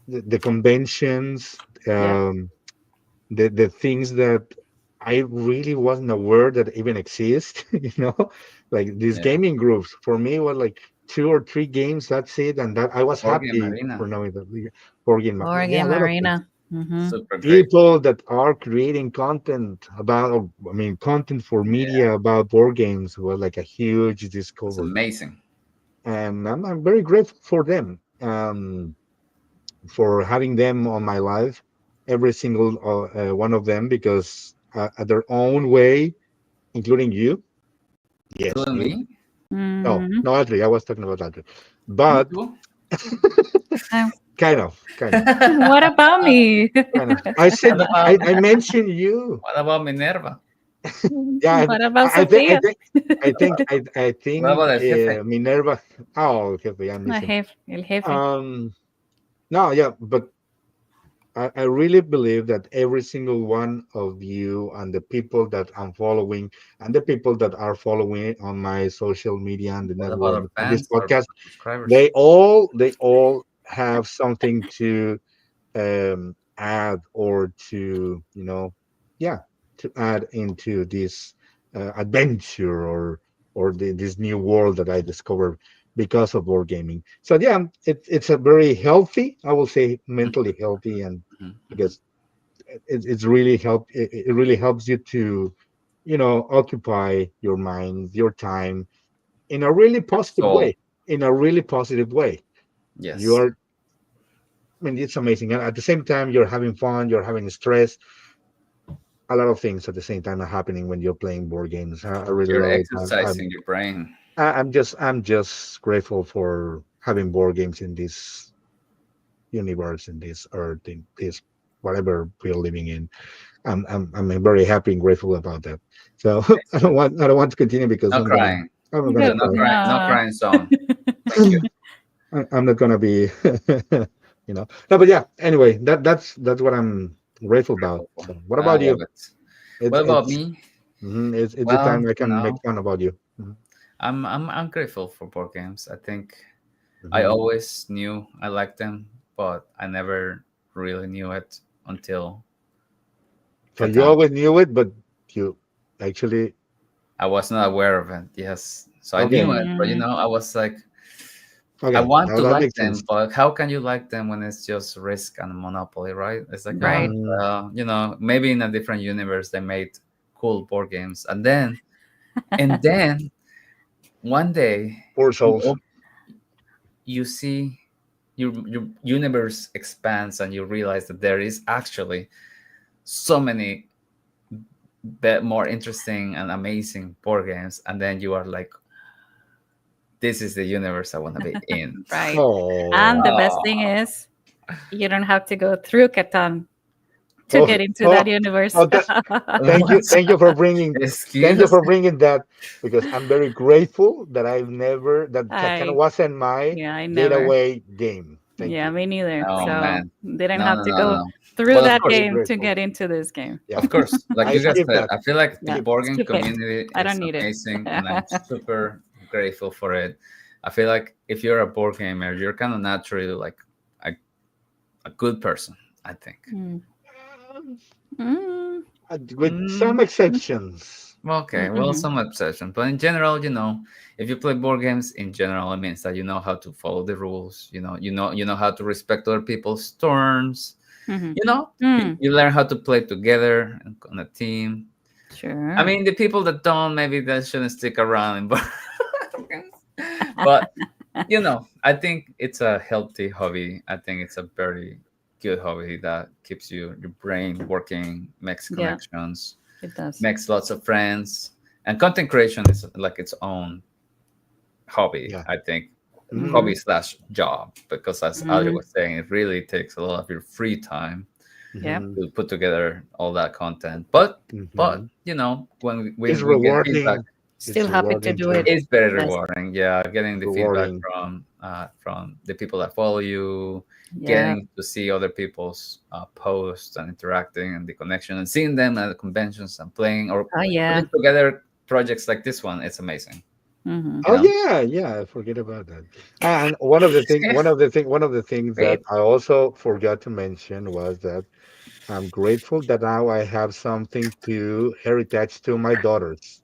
the conventions. Yep. The things that I really wasn't aware that even exist, like these Yeah. gaming groups for me was like two or three games, that's it, and that I was Organ happy for Marina. knowing that for game. Board Yeah, a game lot of things. arena. Mm-hmm. Super great. People that are creating content about, I mean, content for Yeah. media about board games was like a huge It's discovery, amazing. and I'm very grateful for them. For having them on my life, every single one of them, because at their own way, including you. Yes, Including you. me. No, Mm-hmm. no, Adri. I was talking about Adri, Me but too. kind of, What about me? kind of. I said What about I mentioned you. what about Minerva? Yeah, What about I think I Sophia? think I think I What about think El Jefe? Minerva. Oh, okay, I miss him. El jefe. Um, no, yeah, but I really believe that every single one of you and the people that I'm following and the people that are following on my social media and the What about network our on this fans, podcast, our subscribers? they all have something to add, or to, yeah, to add into this adventure, or this new world that I discovered because of board gaming. So yeah, it's a very healthy, I will say, mentally healthy, and Mhm, mhm. because it really helps you to, occupy your mind, your time in a really Your positive soul. way. In a really positive way, you Yes. are. I mean, it's amazing, and at the same time, you're having fun, you're having stress. A lot of things at the same time are happening when you're playing board games. I really You're love it. exercising your brain. I'm just grateful for having board games in this universe, in this earth, in this whatever we're living in. I'm very happy and grateful about that. So I don't want to continue because No crying. I'm gonna So no cry. crying. No No. crying zone. Thank you. I'm not gonna be, No, but yeah. Anyway, that's what I'm grateful about. Grateful for. So, what I about love you? it. It's What about it's me? it's the Well, time I can make fun about you. Mhm. I'm grateful for board games. I think I Mhm. always knew I liked them, but I never really knew it until So you Catan. always knew it, but you actually, I was not aware of it. Yes, so I okay, knew it, but Mm, I was like, I okay, want now to that like makes sense. them, but how can you like them when it's just Risk and Monopoly, right? It's like, right. Mm, maybe in a different universe they made cool board games, and then one day poor you souls. you see your universe expands and you realize that there is actually so many more interesting and amazing board games, and then you are like, this is the universe I want to be in. Right. And Oh, the best thing Oh, is you don't have to go through Catan to oh, get into that oh, universe. oh, what? thank you Excuse for bringing that, because I'm very grateful that I've never, that Catan I wasn't my Yeah, I never. getaway game. Thank Yeah, you. me neither. Oh So man, didn't no, have no, to no, no, go no. through But I'm of that course, very game to grateful. get into this game. Yeah, of course, like I you guys skipped said, that. I feel like the Yeah, board game skip it. community I is don't need it. amazing, and I'm super grateful for it. I feel like if you're a board gamer, you're kind of naturally like a, a good person. I think. Mm. Um, Mm. With some Mm, exceptions. well, okay, well, Mhm. some obsession, but in general, if you play board games, in general, it means that you know how to follow the rules. You know how to respect other people's turns. Mhm. You know, you, Mm. you learn how to play together on a team. I Sure. mean, the people that don't, maybe they shouldn't stick around in board games. But I think it's a healthy hobby. I think it's a very good hobby that keeps your brain working, makes Yeah, connections, it does. makes lots of friends. And content creation is like its own hobby, Yeah. I think, Hmm. hobby slash job, because as Adri Mhm. was saying, it really takes a lot of your free time Yep. Hmm. to put together all that content. But Hmm. when It's we get feedback, rewarding. Still It's happy to rewarding do too. it. it's very Yes. rewarding. Yeah, getting the feedback Rewarding. from the people that follow you, Yeah. getting to see other people's posts and interacting and the connection, and seeing them at the conventions and playing or Oh yeah. putting together projects like this one. It's amazing. Mhm. You Oh know, yeah, yeah. I forget about that. And one of the things that great. I also forgot to mention was that I'm grateful that now I have something to heritage to my daughters.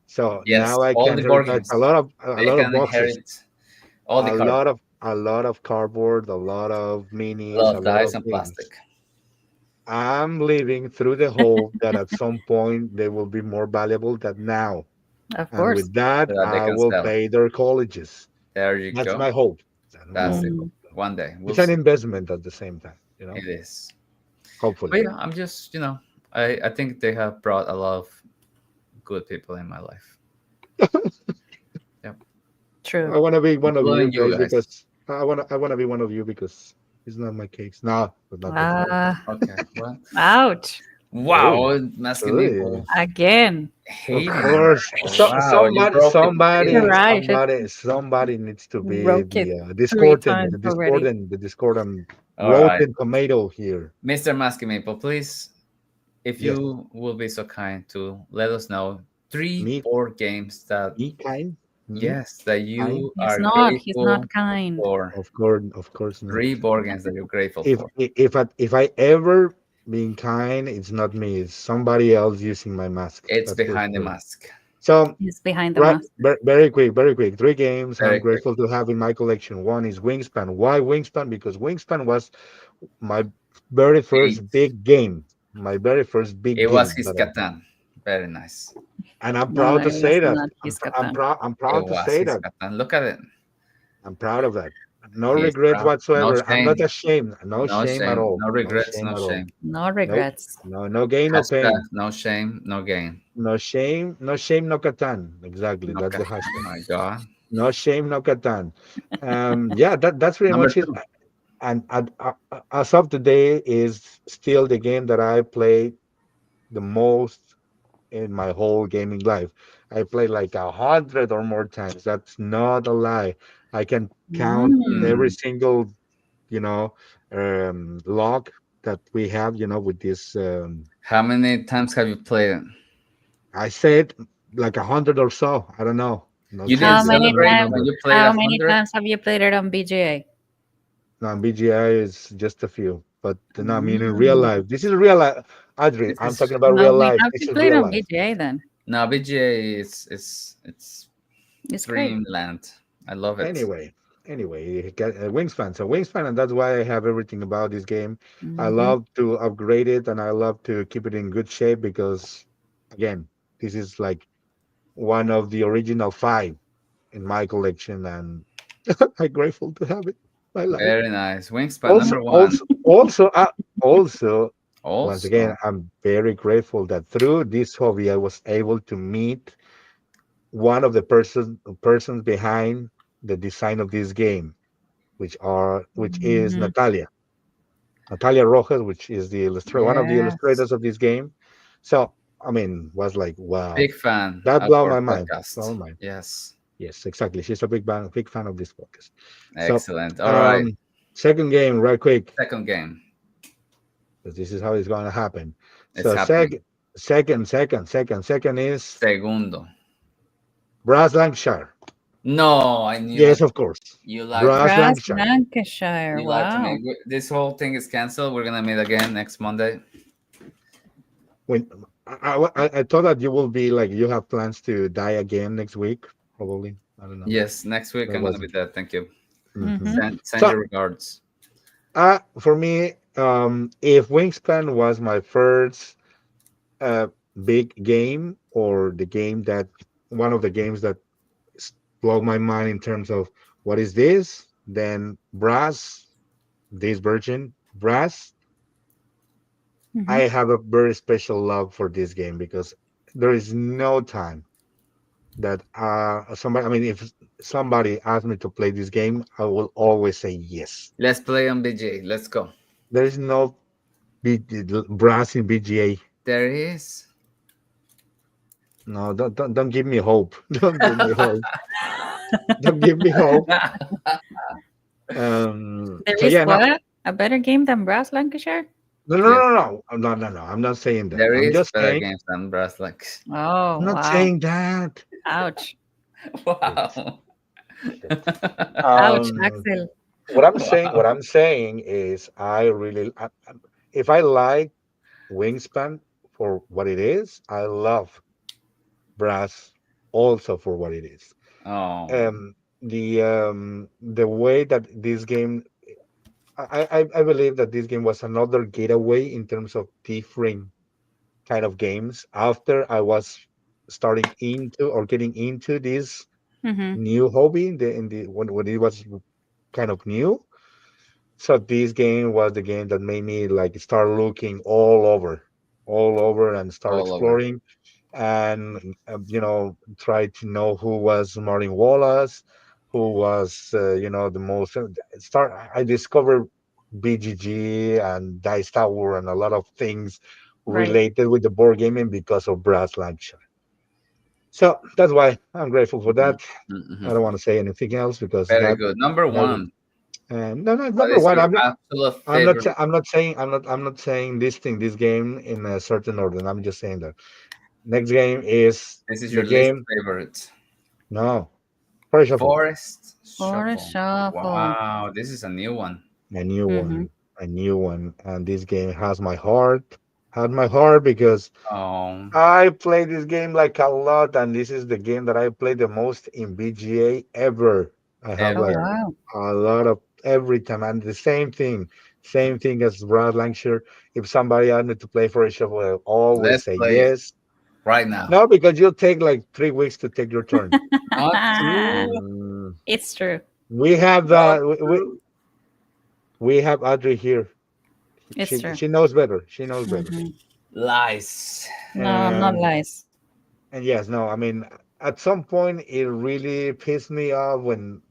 So Yes, now I all can the board heritage a games lot of a they lot of can boxes, inherit all the cards, a lot of cardboard, a lot of a minis, lot a of lot dice of and things. plastic. I'm living through the hope that at some point they will be more valuable than now. Of And course. with that, So that they I can will sell. pay their colleges. There you That's go. my hope. That's my That's hope. the Mhm. goal. One day we'll It's an see. investment at the same time, It is. But hopefully. yeah, I'm just, I think they have brought a lot of good people in my life. Yep. True. I want to be one of you Including you guys guys. because I want to be one of you because it's not my case. No, but not that far. Ah, Okay. Well, ouch. Oh, wow. Masking yeah. people Again. Of hating on course. that. So Wow. You somebody, broke the somebody, face. Right. somebody needs to be Broke it the three discordant, times already. the discordant All right. rotten tomato here. Mr. Masking people, please, if Yes, you will be so kind to let us know three me, board games that, me kind, me yes, that kind. you He's are not. He's not grateful kind. for. Of course not. Three board games that you're grateful If for. if I ever being kind, it's not me. It's somebody else using my mask. It's That's for behind the sure. mask. So He's behind the right, mask. very quick, very quick. Three games I'm Very quick. grateful to have in my collection. One is Wingspan. Why Wingspan? Because Wingspan was my very Hey, first big game. My very first big it was game his that I had. Catan. Very nice. And I'm No, proud to it say was that. not I'm his pr- I'm katan. proud I'm It proud to was say his that. Catan. Look at it. I'm proud of that. No He's regrets proud. No whatsoever. I'm not shame. ashamed. No No shame at shame. all. No No regrets. shame No at all. shame. No Nope. regrets. No gain, no Hashtag pain. no shame. No gain. No shame, no shame, no Catan. Exactly. No That's the Catan. hashtag. My God. No shame, no Catan. Yeah, that's pretty Number much it. two. And as of today, is still the game that I played the most in my whole gaming life. I played like 100 or more times. That's not a lie. I can count Mm. every Mm. single, log that we have, with this. How many times have you played it? I said like 100 or so. I don't know. No You didn't How chance. I many don't know the celebrate times? when number. you played How a many hundred? times have you played it on BGA? No, BGI is just a few. But no, I mean in real Mm. life. This is real life. Adri, This I'm is talking about No, real we life. have This to is play it real on life. BGA then. now BGA. It's It's great. dreamland. I love it. Anyway, anyway, get a Wingspan. So Wingspan, and that's why I have everything about this game. I Hmm. love to upgrade it, and I love to keep it in good shape because, again, this is like one of the original five in my collection, and I'm grateful to have it in my life. Very nice. Wingspan Also, number one. also, also, uh, also, once again, Also, I'm very grateful that through this hobby, I was able to meet one of the persons behind the design of this game, which is Mhm. Natalia Rojas, which is the one of the Yes. illustrators of this game. So I mean, was like, wow, Big fan that of blew our my mind. Blow podcast. my mind. Yes. Yes, exactly. She's a big fan of this podcast. So, Excellent. All right. um, second game, right quick, Second game. because this is how it's going to happen. It's So, happening. second is Segundo. Brass Lancashire. No, I knew Yes, it. of course, You lied to Brass me. Brass Lancashire. Lancashire. You lied to me. Wow. This whole thing is canceled. We're gonna meet again next Monday. When I thought that you will be like you have plans to die again next week, probably. I don't know. Yes, next week That I'm gonna was. be there. Thank you. Mhm. Mm-hmm. Send So, your regards. for me, if Wingspan was my first uh, big game, or the game that one of the games that s- blow my mind in terms of what is this, then Brass, this version, Brass, I Mm-hmm. have a very special love for this game because there is no time that somebody, I mean, if somebody asks me to play this game, I will always say yes. Let's play on BJ. Let's go. There is no Brass in BGA. There is. No, don't give me hope. Don't give me hope. Don't give me hope. There So is yeah, no, what? A better game than Brass Lancashire? no, no, Yes, no, no, no, no, no. I'm not saying that. there is better games than Brass like. Oh, I'm not wow. saying that. Ouch. Shit, Wow. shit. Ouch, Um, Axel. what Wow. I'm saying is, if I like Wingspan for what it is, I love Brass also for what it is. Oh, The way that this game, I believe that this game was another getaway in terms of different kind of games after I was starting into or getting into this Mm-hmm. new hobby when it was kind of new. So this game was the game that made me like start looking all over and start all over. exploring and try to know who was Martin Wallace, who was the most start. I discovered BGG and Dice Tower and a lot of things Right. related with the board gaming because of Brass Lancashire. So that's why I'm grateful for Mhm, that. I mhm. don't want to say anything else because Very good. Number that would one. no, no, What number is one. your absolute favorite? I'm not saying this game in a certain order. I'm just saying that next game is This is the your least game. favorite. No, for shuffle, Forest For a Shuffle. shuffle. Wow, this is a new one. a new Mm-hmm. one, a new one, and this game has my heart. Had my heart because Oh, I play this game like a lot, and this is the game that I play the most in BGA ever. I have Oh, like ever. wow. a lot of every time, and the same thing as Brad Lancashire. If somebody asked me to play for a shuffle, I always Let's say play it yes. right now. No, because you'll take like 3 weeks to take your turn. Not true. Mm, It's true. we have Not true. we have Audrey here. It's true. She knows better. She knows better. Mm-hmm. Lies. No, not And lies. yes, no, I mean, at some point it really pissed me off when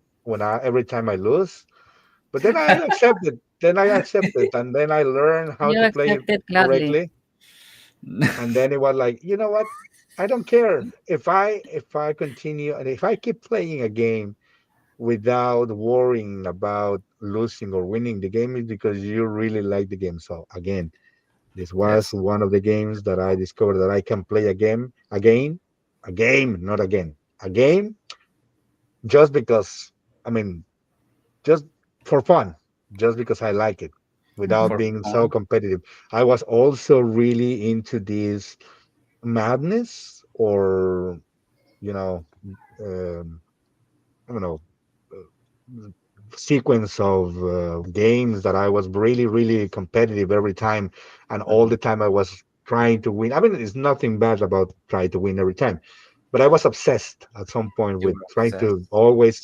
I every time I lose. But then I accept it. Then I accept it, and then I learn how You to play it accept it gladly. correctly. And then it was like, you know what? I don't care if I continue and if I keep playing a game without worrying about losing or winning the game is because you really like the game. So again, this was Yes, one of the games that I discovered that I can play a game, not again, a game, just because, I mean, just for fun, just because I like it, without Mm-hmm. for being so fun. competitive. I was also really into this madness or, you know, um, I don't know, sequence of games that I was really, really competitive every time, and all Mhm. the time I was trying to win. I mean, it's nothing bad about trying to win every time, but I was obsessed at some point You with were obsessed.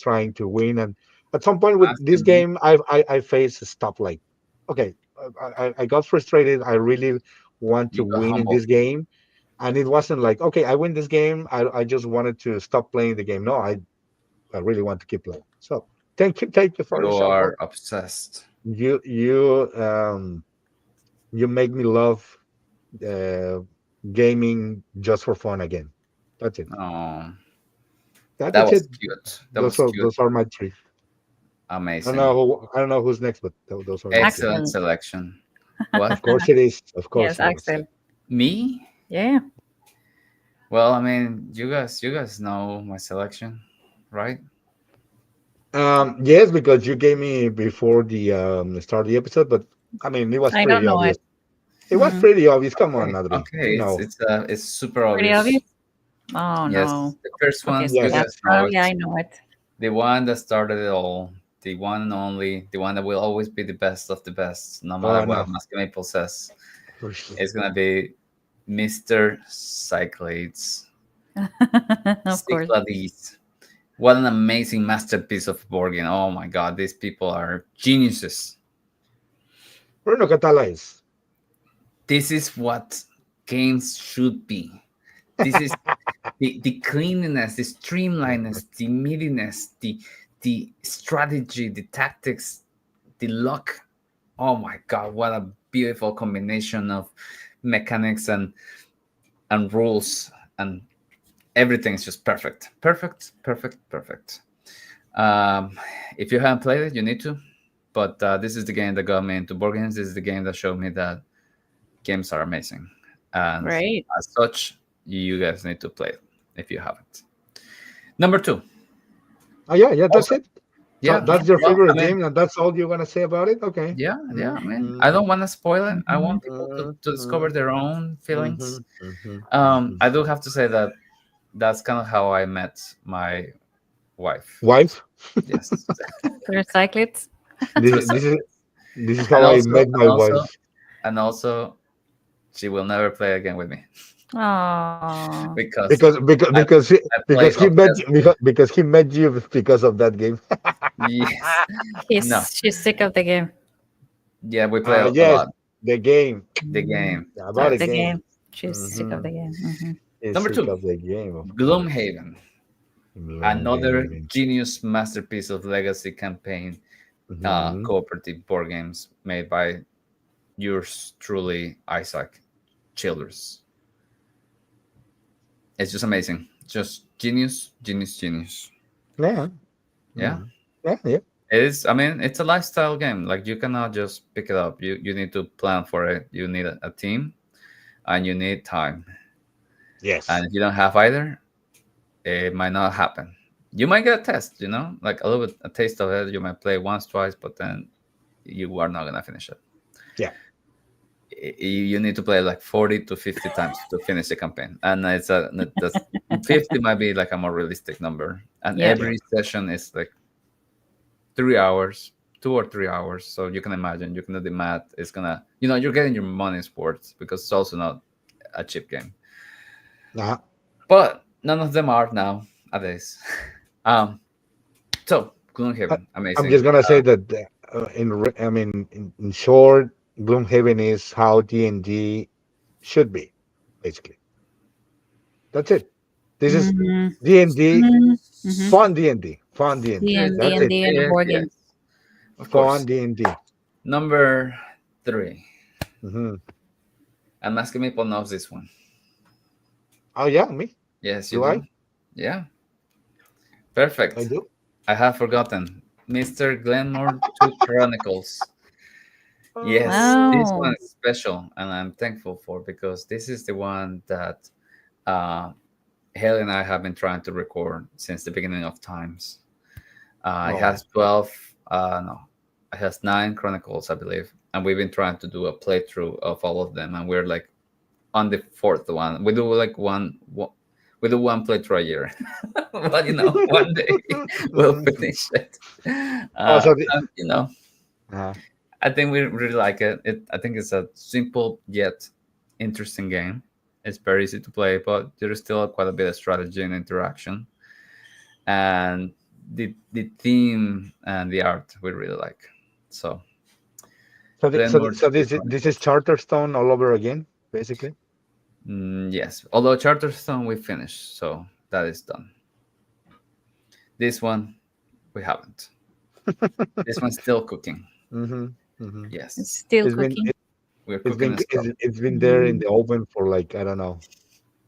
trying to win, and at some point with this Asking me. game, I faced a stop. Like, okay, I got frustrated. I really want to You got win in humble. this game, and it wasn't like, okay, I win this game. I just wanted to stop playing the game. No, I really want to keep playing. So thank you for You the are support. obsessed. You make me love uh, gaming just for fun again. That's it. Oh, that That's was it. cute. That Those was are cute. those are my three. Amazing. I don't know who's next, but those are my three. Excellent Axel. selection. What? Of course it is. Of Yes, course it is. Axel. Me? Yeah. Well, I mean, you guys know my selection, right? Yes, because you gave me before the start of the episode, but I mean it was I don't pretty know obvious. it. It was Mm, pretty obvious. Come on, Okay. Adri. Okay. You It's know. it's uh it's super pretty obvious. obvious. Oh Yes, no. the first Okay, one so you Yes. guys that's know probably it. I know it. The one that started it all. The one and only. The one that will always be the best of the best, no matter Oh what no. Master Maple says. It's gonna be Mr. Cyclades. Of course. Cyclades. What an amazing masterpiece of board game. Oh my god, these people are geniuses. Bruno Catala is. This is what games should be. This is the cleanliness, the streamliness, the meatiness, the strategy, the tactics, the luck. Oh my god, what a beautiful combination of mechanics and rules, and everything is just perfect. Perfect, perfect, perfect. Um, if you haven't played it, you need to. But this is the game that got me into board games. This is the game that showed me that games are amazing, and Right. as such, you guys need to play it if you haven't. Number two, Oh yeah, yeah, that's also, it. So yeah. that's your Well, I favorite mean, game, and that's all you're gonna say about it? Okay. yeah, yeah. I mean, Mm-hmm. I don't want to spoil it. I Mhm. want people to discover their own Mm-hmm. feelings. Mm-hmm. Mm-hmm. I do have to say that that's kind of how I met my wife. Wife, Yes, Through cyclists. through this is Cyclades. this is and how I also, met and my also, wife. and also, she will never play again with me Oh. because Because because I, because he, I play because he met obsessively. because he met you because of that game. Yes. No. She's sick of the game. Yeah, we play a Yes, lot. the game. The game. About a The Yes. game. game. She's sick of Mm-hmm. the game. Hmm. It's Number sick two, of the game, of course. Gloomhaven. Another Gloomhaven. genius masterpiece of legacy campaign Mm-hmm. cooperative board games made by yours truly, Isaac Childers. It's just amazing. Just genius, genius, genius. Yeah. Yeah. Mm. Yeah, yeah. It is. I mean, it's a lifestyle game. Like you cannot just pick it up. You need to plan for it. You need a team, and you need time. And Yes. if you don't have either, it might not happen. You might get a test, like a little bit a taste of it. You might play once, twice, but then you are not gonna finish it. Yeah. You need to play like 40 to 50 times to finish the campaign, and that's 50 might be like a more realistic number. And Yeah. Yeah. every session is like 3 hours, 2 or 3 hours. So you can imagine, you can do the math. It's gonna, you're getting your money's worth because it's also not a cheap game. Uh, But none of them are nowadays. um, so I, Gloomhaven, I'm amazing. just gonna say that I mean in short, Gloomhaven is how D&D should be, basically. That's it. This is Mm-hmm. D&D, Mm-hmm. fun D&D, fun D&D. D Yes, and D That's and it. D and a yes, board yes. game. Of Fun course. D&D. Number three, Mm-hmm. and Mask Maple knows this one. Oh yeah, me? Yes, you Do I? do. Yeah, I perfect. do. I have forgotten. Mr. Glenmore 2 Chronicles. Yes, this one Wow. is special, and I'm thankful for because this is the one that uh, Haley and I have been trying to record since the beginning of times. It Oh, has 12, no, it has 9 Chronicles, I believe, and we've been trying to do a playthrough of all of them, and we're like on the fourth one. We do like we do one playthrough a year, but one day we'll finish it. oh, so And, uh, I think we really like it. I think it's a simple yet interesting game. It's very easy to play, but there is still quite a bit of strategy and interaction. And the theme and the art we really like. So so, Glenmore so Tree this is Chronicles. Charterstone all over again, basically. Yes, although Charterstone we finished, so that is done. This one we haven't. This one's still cooking. Mm-hmm. Mm-hmm. It's Yes, still It's been cooking. it, we're cooking stuff. it's been there in Mm. the oven for like, I don't know,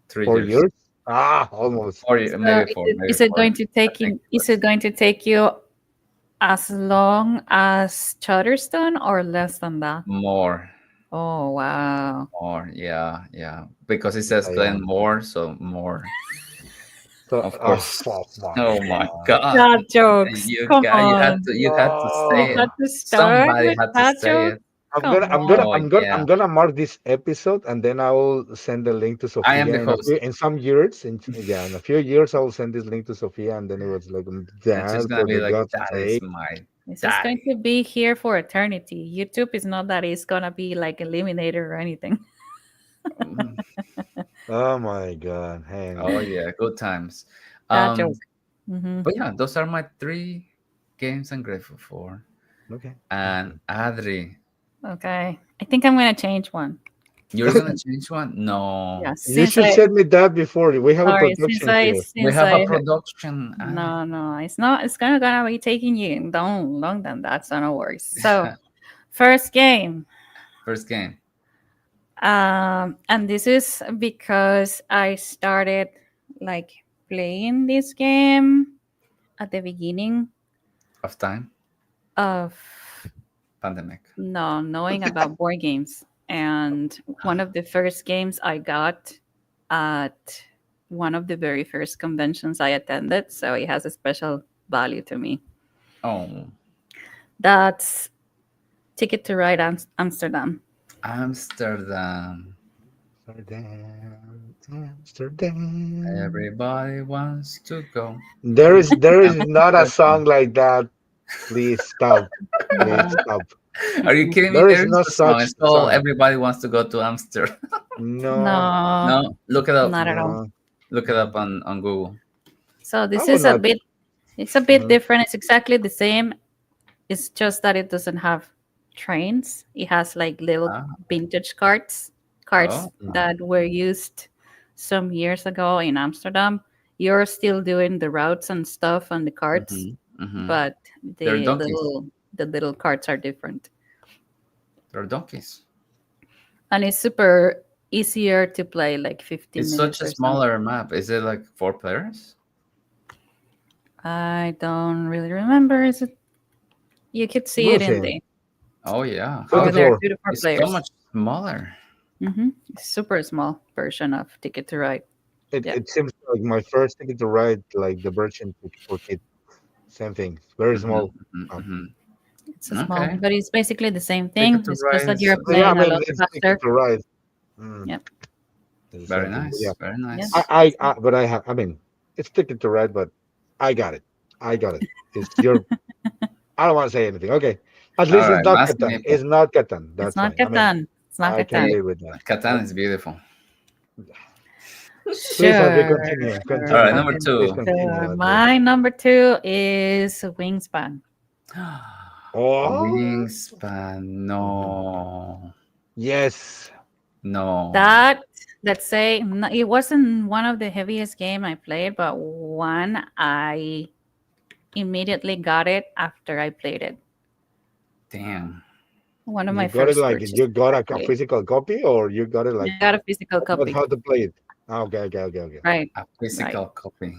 3 years, 4 years. Almost. So maybe four, maybe is it four. going to I take think you? it Is it was going to take you as long as Charterstone or less than that? more, Oh wow, more. Yeah, yeah. Because it says Yeah. Glen more, so more. So, Of course. oh my Oh my God. God! dad jokes. Come You had on, to you say it. Oh. had to start Somebody with had to dad say jokes. it. Come Oh on. yeah, I'm gonna mark this episode, and then I will send the link to I am Sophia the host. in some years. In a few years, I will send this link to Sophia, and then it was like, And she's Dad, gonna for be the like, God's "That is sake. my This is going daddy." to be here for eternity. YouTube is not that it's gonna be like eliminated or anything. Mm, Oh my God. Hang oh on. yeah, good times. Dad joke. Um, Hmm. but yeah, those are my three games I'm grateful for. Okay. And Okay. Adri, Okay, I think I'm gonna change one. you're gonna change one? No, Yeah, You since should I send me that before. We have a sorry, since production I here. we since have a I production. Adri. no no, it's not. It's gonna be taking you long than that. So no worries. So first game, First game and this is because I started like playing this game at the beginning of time, of pandemic. no knowing about board games, and one of the first games I got at one of the very first conventions I attended, so it has a special value to me. Oh, That's Ticket to Ride Amsterdam. Amsterdam. Amsterdam, Amsterdam. Everybody wants to go. There is not a song like that. Please stop. Please No, stop. Are you kidding me? There is There is no a song. such It's called song. "Everybody Wants to Go to Amsterdam." No, no, No, look it up. not at all. no, Look it no. up on Google. So I this will is a not. bit. It's a bit Mhm. different. It's exactly the same. It's just that it doesn't have trains. It has like little Ah, vintage carts oh. that were used some years ago in Amsterdam. You're still doing the routes and stuff on the carts, Mm-hmm. Mm-hmm. but They're donkeys. the little carts are different. They're donkeys. And it's super easier to play, like 15 It's such minutes a or something. smaller map. Is it like 4 players? I don't really remember. Is it? You could see We'll it see. in the Oh yeah. Two How over to is it? there, four. 2 to 4 It's so players. much smaller. Super small version of Ticket to Ride. Yeah, It seems like my first ticket to ride, like the version for kids. Same thing. Very Mm-hmm. small. Oh. Mm-hmm. it's a small, Okay. but it's basically the same Ticket thing. to It's just that Rise. you're Yeah, I playing a mean lot it's ticket faster. to ride. Mm, Yeah, it's the Very same thing. But yeah, nice. Very yeah. nice. but I have. I mean, it's ticket to ride, but I got it. I got it. It's your. I don't want to say anything. Okay, at All least it's right. not Mask Catan. Maple. It's not Catan. It's That's not fine. I mean, Catan. It's not I can Catan. live with that. Catan Okay. is beautiful. Please, Adri, Sure. continue. All right. Continue. Number Okay. Please two. continue, So Adri. my number two is Wingspan. Oh. Wingspan. Mhm. No. Yes. No. That let's say it wasn't one of the heaviest game I played, but one I immediately got it after I played it. Damn. One of You my got it first like purchases you got a played. physical copy, or you got it like I got a physical but copy. how to play it? Ah, okay, okay, okay, okay. Right. A Right. physical copy.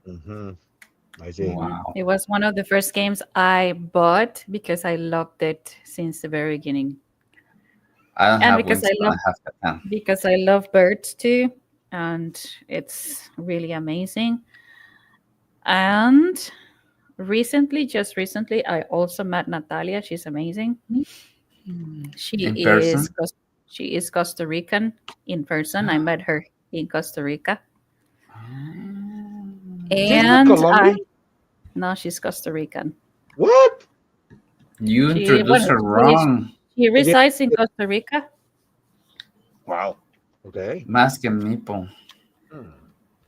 Mm-hmm. I see. Wow. It was one of the first games I bought because I loved it since the very beginning, I don't and have Wingspan. I have Catan. because I love birds too, and it's really amazing. And just recently, I also met Natalia. She's amazing. She In is person. she is Costa Rican in person. I met her in Costa Rica, She's not and I Colombian? no, she's Costa Rican. What? You She well, introduced her she, wrong. she I did. resides in Costa Rica. Wow. Okay. Mask and Meeple. Hmm.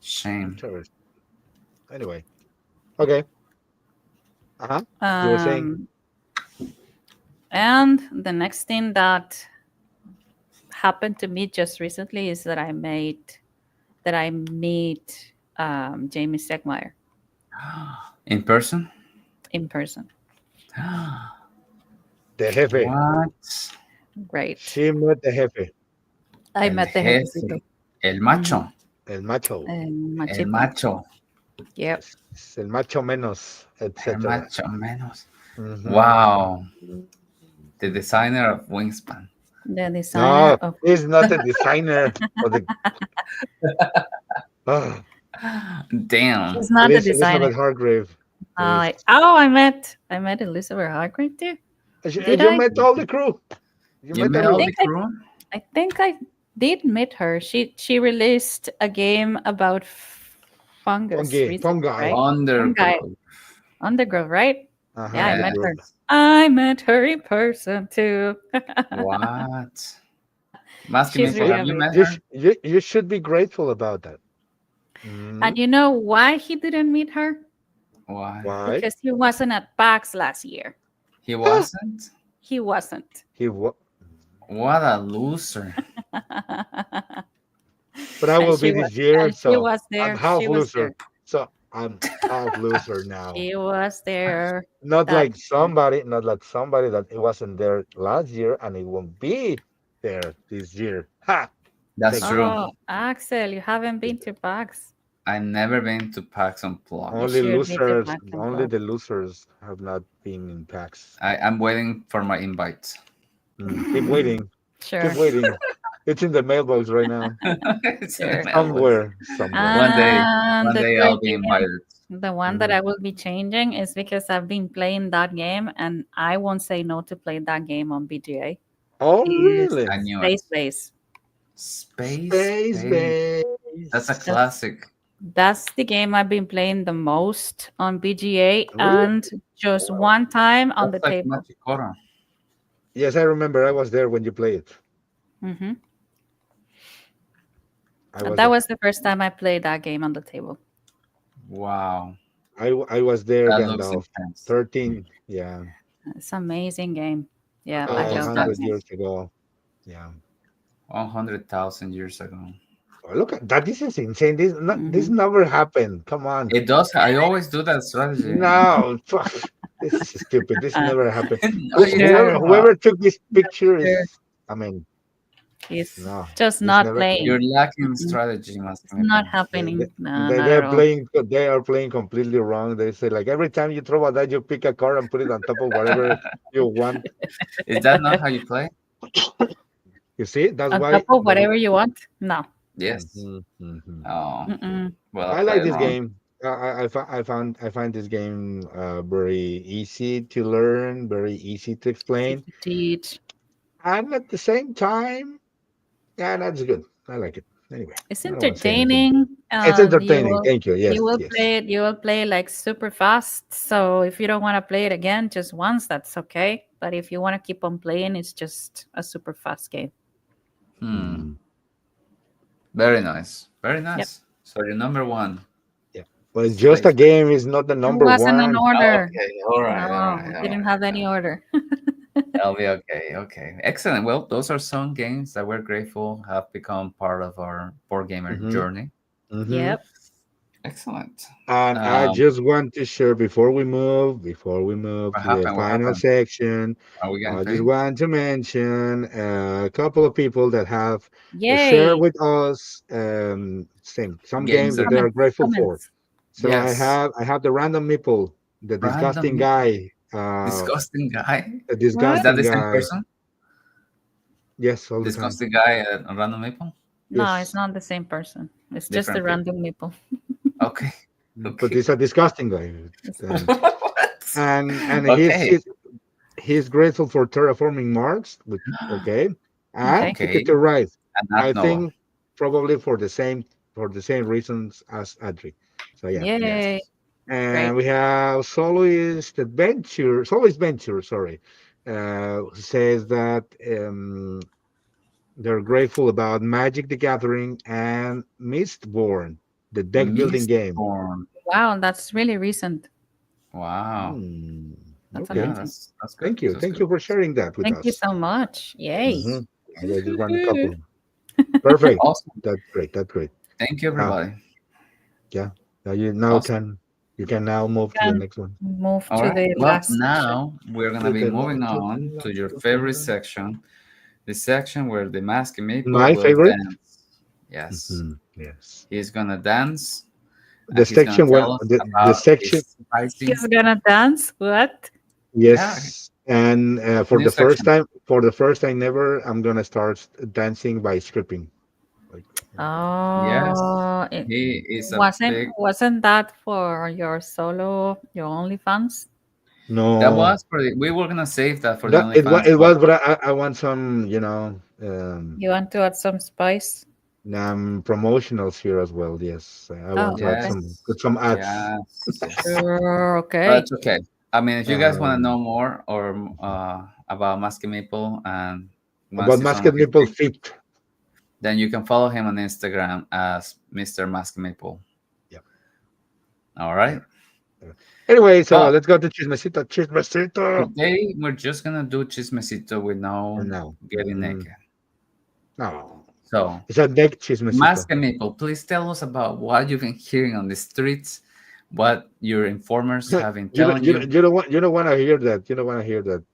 Shame. Interesting. Anyway. Okay. Uh-huh. You were saying. Um, and the next thing that happened to me just recently is that I meet Jamie Stegmaier In person? in person. The jefe. What? Right. She met the jefe, I El met the jefecito. jefe. El Mm-hmm. macho. el macho, El Machito. macho. Yep. el macho menos, El etc. macho menos. Hmm. Wow. The designer of Wingspan. The designer No, of. he's not the designer of the. Oh, He's Damn. it not the is designer. Elizabeth Hargrave. It is. Oh, I met Elizabeth Hargrave too. Did You I? met all the crew. You You met met I all everyone. the think I crew? I think I did meet her. She released a game about fungus Fungi, recently, fungi. right? Fungi. Undergrowth. Undergrowth, right? Yeah, I On the met Yes. her. group. I met her in person too. What? Mask She's Maple, really See, have you met amazing. her? you should be grateful about that. And Mm, you know why he didn't meet her? Why? why? Because he wasn't at PAX last year. He Ah, wasn't? He wasn't. he wa- What a loser. but I And will she be was this year, and she so was I'm there. half She was loser. there. So I'm half loser now. She was there Not that like year. somebody, not like somebody that it wasn't there last year and it won't be there this year. Ha! That's Thank you. true. Oh, Axel, you haven't been to PAX. I never been to PAX You Unplugged. Only should be to losers, PAX only the Unplugged. losers have not been in PAX. I'm waiting for my invite. Keep waiting. Keep Sure, waiting. It's in the mailbox right now. It's in the sure. mailbox. Somewhere, somewhere. One day, And one the day third I'll be game, invited. the one that Mhm. I will be changing is because I've been playing that game and I won't say no to play that game on BGA. Oh, Is really? I knew it. Space Base. Space Space. That's a base. That's classic. that's the game I've been playing the most on BGA Really? and just one time on That's the like table. Machikoro. Yes, I remember. I was there when you played it. Hmm. I And was that there. was the first time I played that game on the table. Wow. I was there That again looks though. intense. 13, yeah, It's an amazing game. Yeah, How I old a is love that that? 100 game. years ago. Yeah. 100,000 years ago. Oh, look at that. This is insane. This Hmm. never happened. Come on. It does. I always do that strategy. No. This is stupid. This never happened. No, you Sure, talking about? Whoever took this picture is, sure. I mean, He's no, just this not never came. You're playing. lacking Mm-mm. strategy, It's not Maskimipo. happening. No, not They're at all. playing. They are playing completely wrong. They say like every time you throw a die, you pick a card and put it on top of whatever you want. Is that not how you play? You see, that's On top why. of whatever you want? No. Yes. Mhm, mhm. Oh, Mm-mm. well, I I like played this wrong. game. I find this game very easy to learn, very easy to Easy explain, to teach. and at the same time, yeah, that's good. I like it. Anyway, It's I don't want to say anything. entertaining. It's You entertaining. will Thank you. Yes, yes. you will play like super fast. So if you don't want to play it again just once, that's okay. But if you want to keep on playing, it's just a super fast game. Hmm. Mhm. Very nice. Very Yep. nice. So your number one, Yeah. Well, just a Space. game is not the It number wasn't an one. order. Okay. All right. All No, right. it All didn't right. have any order. I'll be okay. Okay. Excellent. Well, those are some games that we're grateful have become part of our board gamer Hmm. journey. Hmm. Yep. Excellent. And I Um, just want to share before we move what to the happened? What final happened? section. Are we getting I just paid? want to mention a couple of people that have shared Yay. with us some Games games that that they are Comments. grateful for. Comments. So yes, I have the random meeple, the random disgusting meeple. guy, Disgusting guy. the Is What? that disgusting the same guy. person? Yes, all the time. Disgusting guy at random maple? No, it's Yes, not the same person. It's just a Different people. random meeple. Okay. but Okay. it's a disgusting guy. And What? and Okay. he's grateful for terraforming Mars, which okay, and Okay. Ticket Okay. to Ride. And I not Noah. think probably for the same reasons as Adri. So yeah, Yay. Yes. and Great. we have Soloist Venture. Sorry, who says that they're grateful about Magic the Gathering and Mistborn, the deck building game. Mistborn. Wow, that's really recent. Wow. Hmm, That's okay, Yeah, amazing. that's good. thank That's you good. for sharing that with Thank you us. so much. Yay. Hmm. Yes. I just want a couple. Perfect. Awesome. That's great. That's great. Thank you, Uh, everybody. yeah. Now you now Awesome. can you can now move to the Can next one. move All to right. the Well, last section. now we're gonna To be the moving to on the to last your to the favorite last. section, the section where the mask maple My will favorite. dance. Yes, Yes. he's gonna dance, The and he's gonna section when tell us the about section. his spicy. He's gonna dance. What? Yeah, Yes. And new section. for the first time ever, I'm gonna start dancing by stripping. Like, Yes, Oh, it he is a wasn't big. wasn't that for your solo, your OnlyFans? That no, was for the. We were gonna save that for the that OnlyFans, it but was, but I want some, You want to add some spice? promotionals here as well. Yes, I Oh, want to add okay. some yes, put some ads. yes, yes. Sure. But Okay. it's okay. I mean, if you guys want to Um, know more or about Musky Maple and wants about to some of Masked his Nipple pictures, feet. then you can follow him on Instagram as Mr. Musky Maple. Yeah, All yeah. right. Anyway, so Well, let's go to Chismecito. Chismecito. today we're just gonna do chismecito with For no now. getting naked. No, So, it's a neck Chismecito. Musky Maple, please tell us about what you've been hearing on the streets, what your informers have been telling you. You don't want to hear that. You don't want to hear that.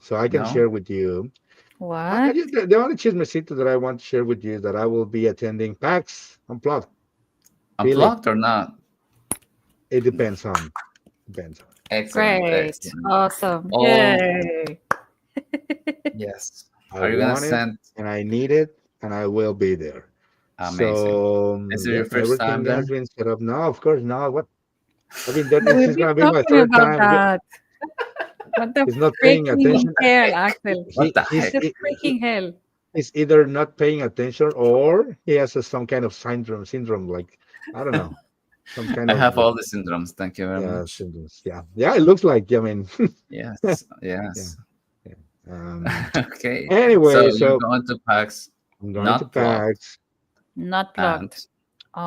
So I can No, share with you. What? The only chismecito that I want to share with you is that I will be attending PAX Unplugged. Really, unplugged or not? it depends on. Excellent, Great. excellent. Awesome. Oh, Yay. yes. I Are you gonna want it send? and I need it and I will be there. Amazing. So Is it yeah, your first everything time there? has been set up now. Of course, now what? I mean, that this We've is been gonna be my talking third about time. that. What the He's not paying freaking attention. hell, Axel? What the What He's heck? the freaking hell? he's either not paying attention or he has some kind of syndrome, like I don't know, some kind I of have all the syndromes. Thank you very yeah much. symptoms. Yeah, it looks like. I mean, Yes, yeah, yes. yeah. Um. Okay. So Anyway, you're so going to PAX, I'm going to not plugged, PAX. Not and plugged.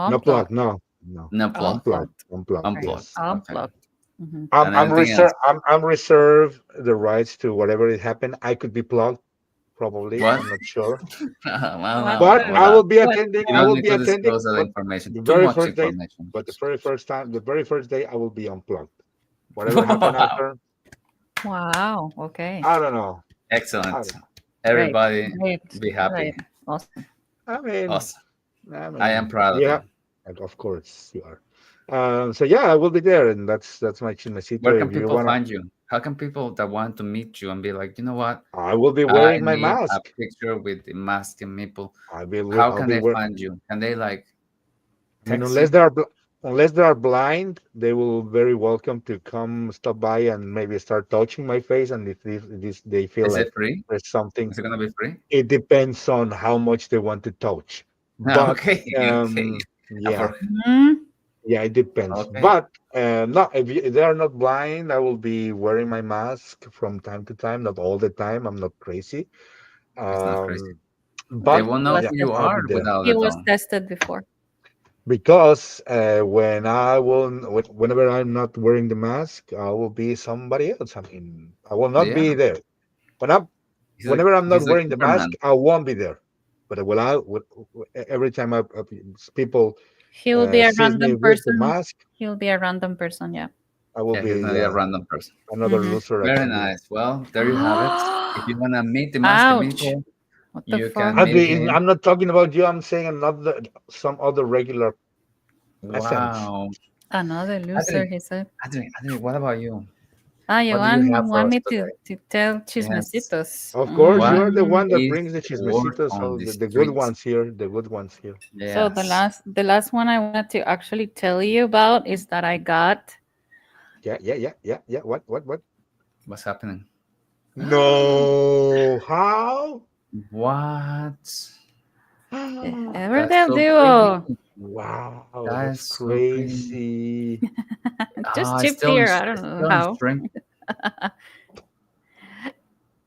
No plug. Unplugged. No. not plugged, Unplugged. Unplugged. Right. Yes. unplugged. Okay. Unplugged. Hmm. And anything else? I'm reserved the rights to whatever it happened. I could be plugged. Probably. What? I'm not sure. Well, What no, But about the I that. will be what attending. You I don't will need be to attending. disclose that But information. the Too very much first day, information. the very first day, I will be unplugged. Whatever happened Wow. after, Wow. Okay. I don't know. I Excellent. don't know. Great. Everybody Great. be Great. happy. Awesome. I mean, Awesome. I I am mean, proud of yeah, you. of course you are. So yeah, I will be there, and that's my Where chismecito. can If you people wanna, find you? How can people that want to meet you and be like, you know what? I will be I wearing my need a mask. picture with the mask and maple. I'll How can be they wearing. find you? Can they like I mean, text you? unless they are blind, they will very welcome to come stop by and maybe start touching my face. And if they feel Is it like free? there's something, Is it gonna be free? it depends on how much they want to touch. But Okay, okay. yeah, For Hmm. yeah, it depends. okay, But not if they are not blind, I will be wearing my mask from time to time, not all the time. I'm not crazy. it's not crazy. Um, They but will He know was yeah, who you I'll tested. are be there. without He it, was though. tested before. Because whenever I'm not wearing the mask, I will be somebody else. I mean, I will not Yeah, be there. When I'm, whenever I'm not he's like wearing the mask, Superman. I won't be there. But every time people He will be a sees me random with the person. mask, He'll be a random person. Yeah. I will Yeah, he's be gonna be a random person. another Mm-hmm. loser Very attendee. nice. Well, there you have it. If you wanna meet the masked Ouch. people, What the you fuck? can meet him. I'm not talking about you. I'm saying another some other regular peasant. Wow. Another loser, Adri, he said. Adri, what about you? Ah, you What do you have for want us me today? to tell Yes. chismecitos? Of course, you What are the Mm. one that is brings the the word chismecitos, on so the the good streets? ones here, the good ones here. So Yes. the last one I wanted to actually tell you about is that I got Yeah. What? What's happening? No, how? What? ever That's del so pretty. duo. Wow, That that's is so pretty. crazy. Just It's chipped still in, here. I don't it's know still in how. string.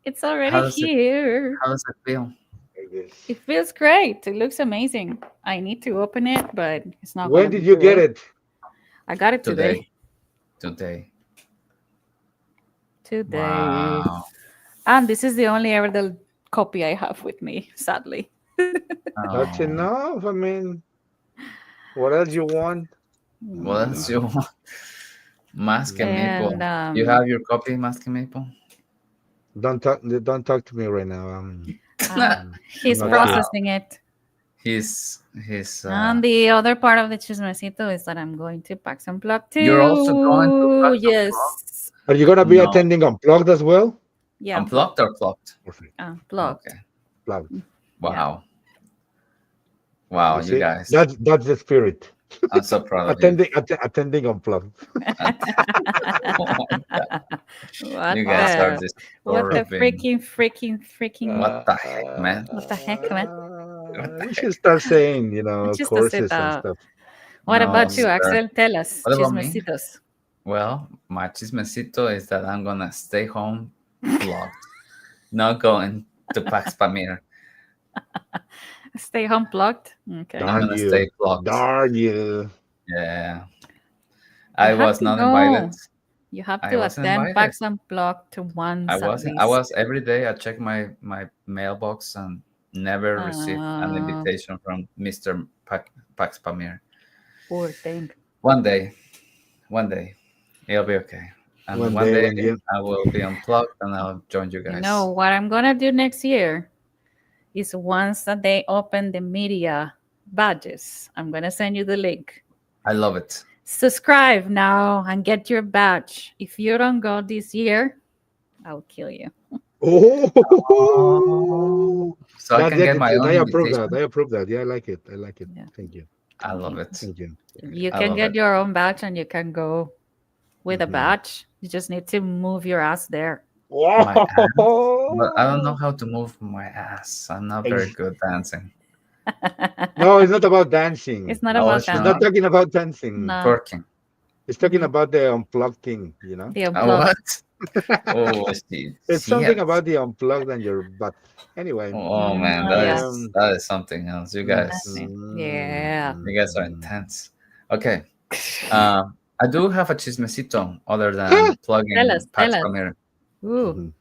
It's How already does it here. how does it feel? Like this. It feels great. It looks amazing. I need to open it, but it's not When gonna be did you get today. it? I got it Today. today. Today. Today. Wow. And this is the only Everdell copy I have with me, sadly. That's Oh, enough. I mean, what else you want? well, Mm. that's your Mask and And Maple. You have your copy, Mask and Maple? Don't talk to me right now. I'm he's not here. Wow. processing it. He's And the other part of the chismecito is that I'm going to Pax Unplugged you're also going to too. Pax Unplugged? Yes. Are you gonna be No. attending Unplugged as well? Yeah, Unplugged unplugged. or plugged? Perfect. Unplugged. Okay. Plugged. Yeah. Wow. Wow, You you see, guys. that's the spirit. I'm so proud of you. Attending Unplugged. And oh my God. What You guys are the what the disturbing. freaking What the heck, man? what the heck, man? What the We should heck? start saying, Just to sit courses and stuff. What No, about you, Mm. sir. Axel? Tell us, What about me? chismecitos. Well, my chismecito is that I'm gonna stay home plugged, not going to Pax Pamir. Stay home plugged. Okay. I'm Darn gonna you. stay plugged. Darn you. Yeah. You I have was to not invited. go. You have I to wasn't attend invited. Pax Unplugged to I once at wasn't. I least. was every day. I check my mailbox and never received an Uh, invitation from Mr. Pax Pamir. poor thing. One day, one day, it'll be okay. And One one day day when you I will be unplugged and I'll join you You know guys. what I'm gonna do next year is once that they open the media badges, I'm gonna send you the link. I love it. Subscribe now and get your badge. If you don't go this year, I'll kill you. Oh, Oh, so I that's can the get my attitude. own I approve that. invitation. I approve that. Yeah, I like it. I like it. Yeah. Thank you. I love You, it. Thank you. Yeah, you I can love get it. your own badge and you can go with yeah. a badge. You just need to move your ass there. My ass, but I don't know Wow. how to move my ass. I'm not very Ex- good dancing. No, it's not about dancing. It's not Oh, about it's He's not not dancing. talking about dancing. No. twerking. He's talking Mhm. about the unplugged thing. The What? unplugged. Oh, It's shit. something about the unplugged and your butt. Anyway. Oh man, Oh yeah. Um, that is something else. Yeah. You guys are mhm. intense. Okay. I do have a chismecito other Ah! than Tell plugging us, tell Pax us. Premier. Ooh. Mhm.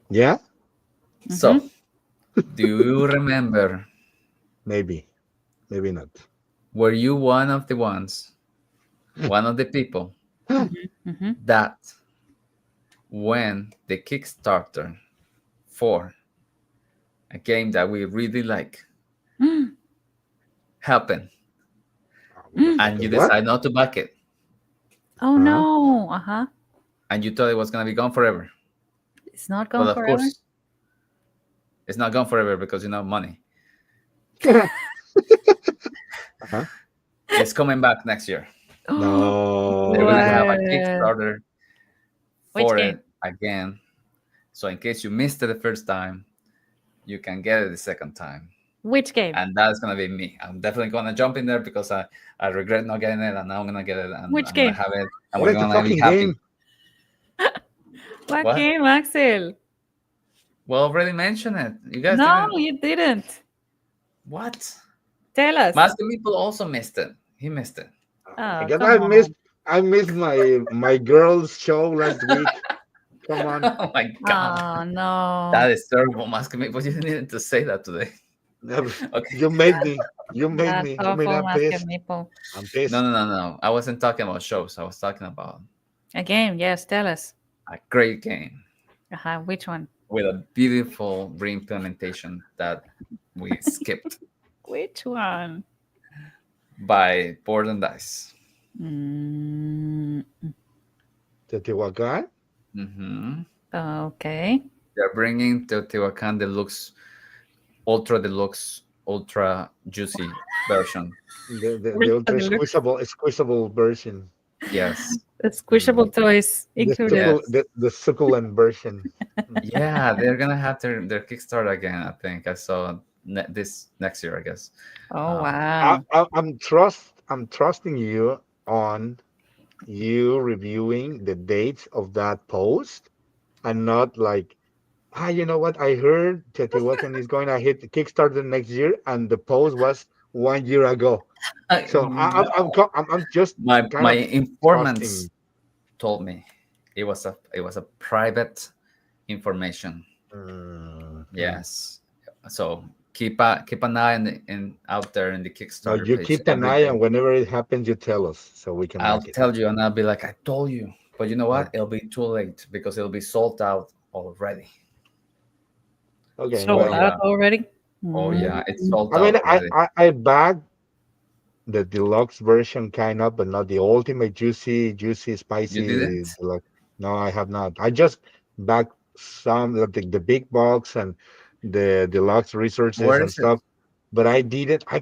Yeah, So, Mm-hmm. do you remember? maybe, maybe not. Were you one of the people Mm-hmm. Mm-hmm. that when the Kickstarter for a game that we really like happened and you What? decide not to back it Oh Huh? no. Uh-huh. and you thought it was gonna be gone forever? It's not Well, gone of forever. course, it's not gone forever because money. Uh-huh. It's coming back next year. They're going to No. have a What? Kickstarter Which for game? it again. So in case you missed it the first time, you can get it the second time. Which game? And that's gonna be me. I'm definitely gonna jump in there because I regret not getting it, and now I'm gonna get it, and Which I'm gonna game? have it, and What we're is the gonna be fucking happy. game? What What? game, Axel? Well, already mentioned it. You guys No, didn't. you didn't. What? Tell us. Master People also missed it. He missed it. Oh my Oh, God, come on. I missed my girls' show last week. Come on. Oh my god, Oh no. that is terrible, Master People. You needed to say that today. Okay. You made me. You made That's me. I mean, awful, I'm Master pissed. Meeple. I'm No, pissed. no, no, no. I wasn't talking about shows. I was talking about A game, yes, tell us. a great game Which one? with a beautiful re-implementation that we skipped Which one? by Board and Dice. Mm, Teotihuacan? Hmm. okay. They're bringing Teotihuacan Deluxe, ultra juicy version. The ultra squeezable version. Yes, The squishable toys included. yes, The succulent version. yeah. They're gonna have their Kickstarter again. I think I saw this next year. I guess. Oh Um, wow. I'm trusting you on you reviewing the dates of that post and not like, you know what? I heard Teotihuacan is going to hit the Kickstarter next year, and the post was 1 year ago. So no, I'm just my kind my of informants trusting. told me it was a private information. Mhm. Yes. So keep an eye in out there in the No, Kickstarter you page keep an every eye, day. and whenever it happens, you tell us so we can I'll back it. tell you, and I'll be like, I told you. But you know Uh, what? It'll be too late because it'll be sold out already. Okay, Oh Sold well, out yeah. already. Oh yeah. It's Mm. sold I mean, out already. I bagged the deluxe version kind of, but not the ultimate juicy, You spicy didn't? deluxe. No, I have not. I just bagged some like the big box and the deluxe resources Where and is it? stuff, but I didn't. I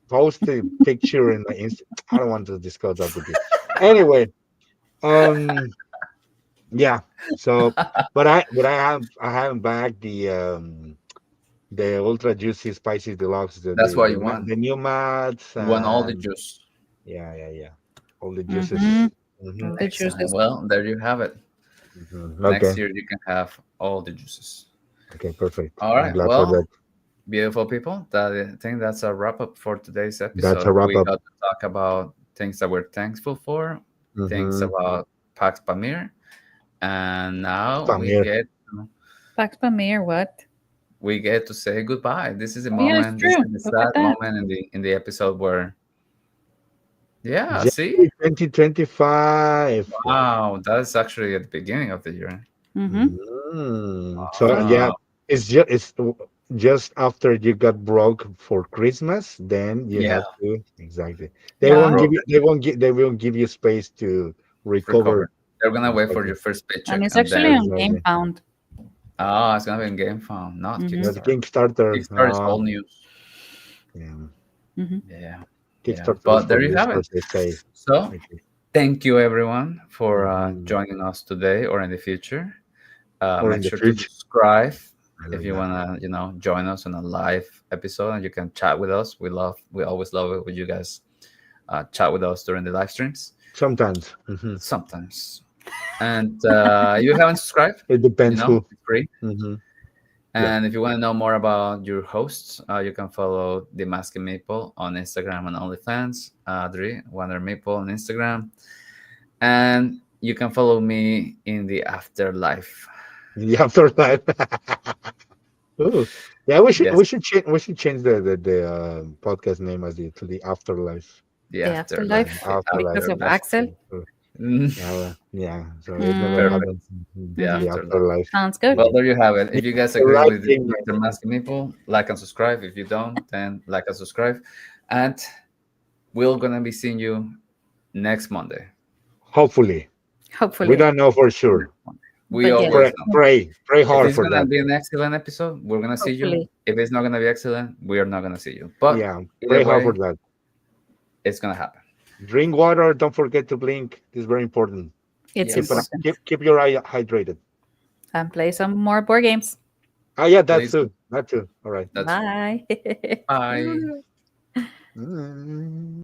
post the picture in my Insta. I don't want to discuss that with you. Anyway, um, yeah. So, I haven't bagged the ultra juicy spicy deluxe, That's what you want. the new mats, You want all the and juice. yeah, all the Mm-hmm. juices. Hmm. All the Excellent. juices. Well, there you have it. Okay, Next year you can have all the juices. okay, perfect. All I'm right. glad for Well, that. beautiful people. I think that's a wrap up for today's That's a episode. wrap We up. got to talk about things that we're thankful for, things Mm-hmm. about Pax Pamir, and now we Pamir. get Pax Pamir, what? to say goodbye. This is the Oh, yeah, it's moment. This true. is the Look at sad that. moment in the episode where, yeah. See, January 2025. wow, that's actually at the beginning of the year. Mm-hmm. So So, yeah, Wow. it's just after you got broke for Christmas, then you Yeah, have to exactly. They get yeah. won't give you. broken, They won't give you space to recover. recover. They're gonna wait for Exactly. your first And paycheck it's and actually then, on Game Exactly. Found. it's gonna be in Game Found, not Mm-hmm. That's Kickstarter. Kickstarter. Kickstarter is old news. Yeah. Mm-hmm. Yeah, yeah. Kickstarter is But for there you have it. losers, they say. So Okay. thank you everyone for Mhm. joining us today or in the future. Or Make in the sure to future. subscribe I if like you that. wanna, join us on a live episode and you can chat with us. We always love it when you guys chat with us during the live streams. Sometimes. Sometimes. And you haven't subscribed, It depends who. it's free. Hmm. Yeah. And if you want to know more about your hosts, you can follow the Masking Maple on Instagram and OnlyFans. Adri, Wonder Maple on Instagram. And you can follow me in the afterlife. The afterlife. Ooh. Yeah, we should Yes, we should change the podcast name as to the afterlife. the The afterlife. Afterlife The Afterlife. because of afterlife. Axel. Mm, Yeah, yeah. So it never Mm, perfect. happened. The The afterlife. afterlife. sounds good. Well, Yeah. there you have it. Yeah, If you guys the agree right with thing. Mr. Masking Maple, like and subscribe. If you don't, then like and subscribe. And we're going to be seeing you next Monday. Hopefully, we Hopefully. don't know for sure. We But always yes, know. Pray If hard it's for gonna that. be an excellent episode, we're gonna see you. hopefully. If it's not gonna be excellent, we are not gonna see you. But Yeah, either pray hard for way, that. it's gonna happen. Drink water. Don't forget to blink. This is very important. It's Keep Yes, important. keep your eye hydrated. And play some more board games. Ah, yeah, that please. too. That too. All right. That's Bye. bye. Mm.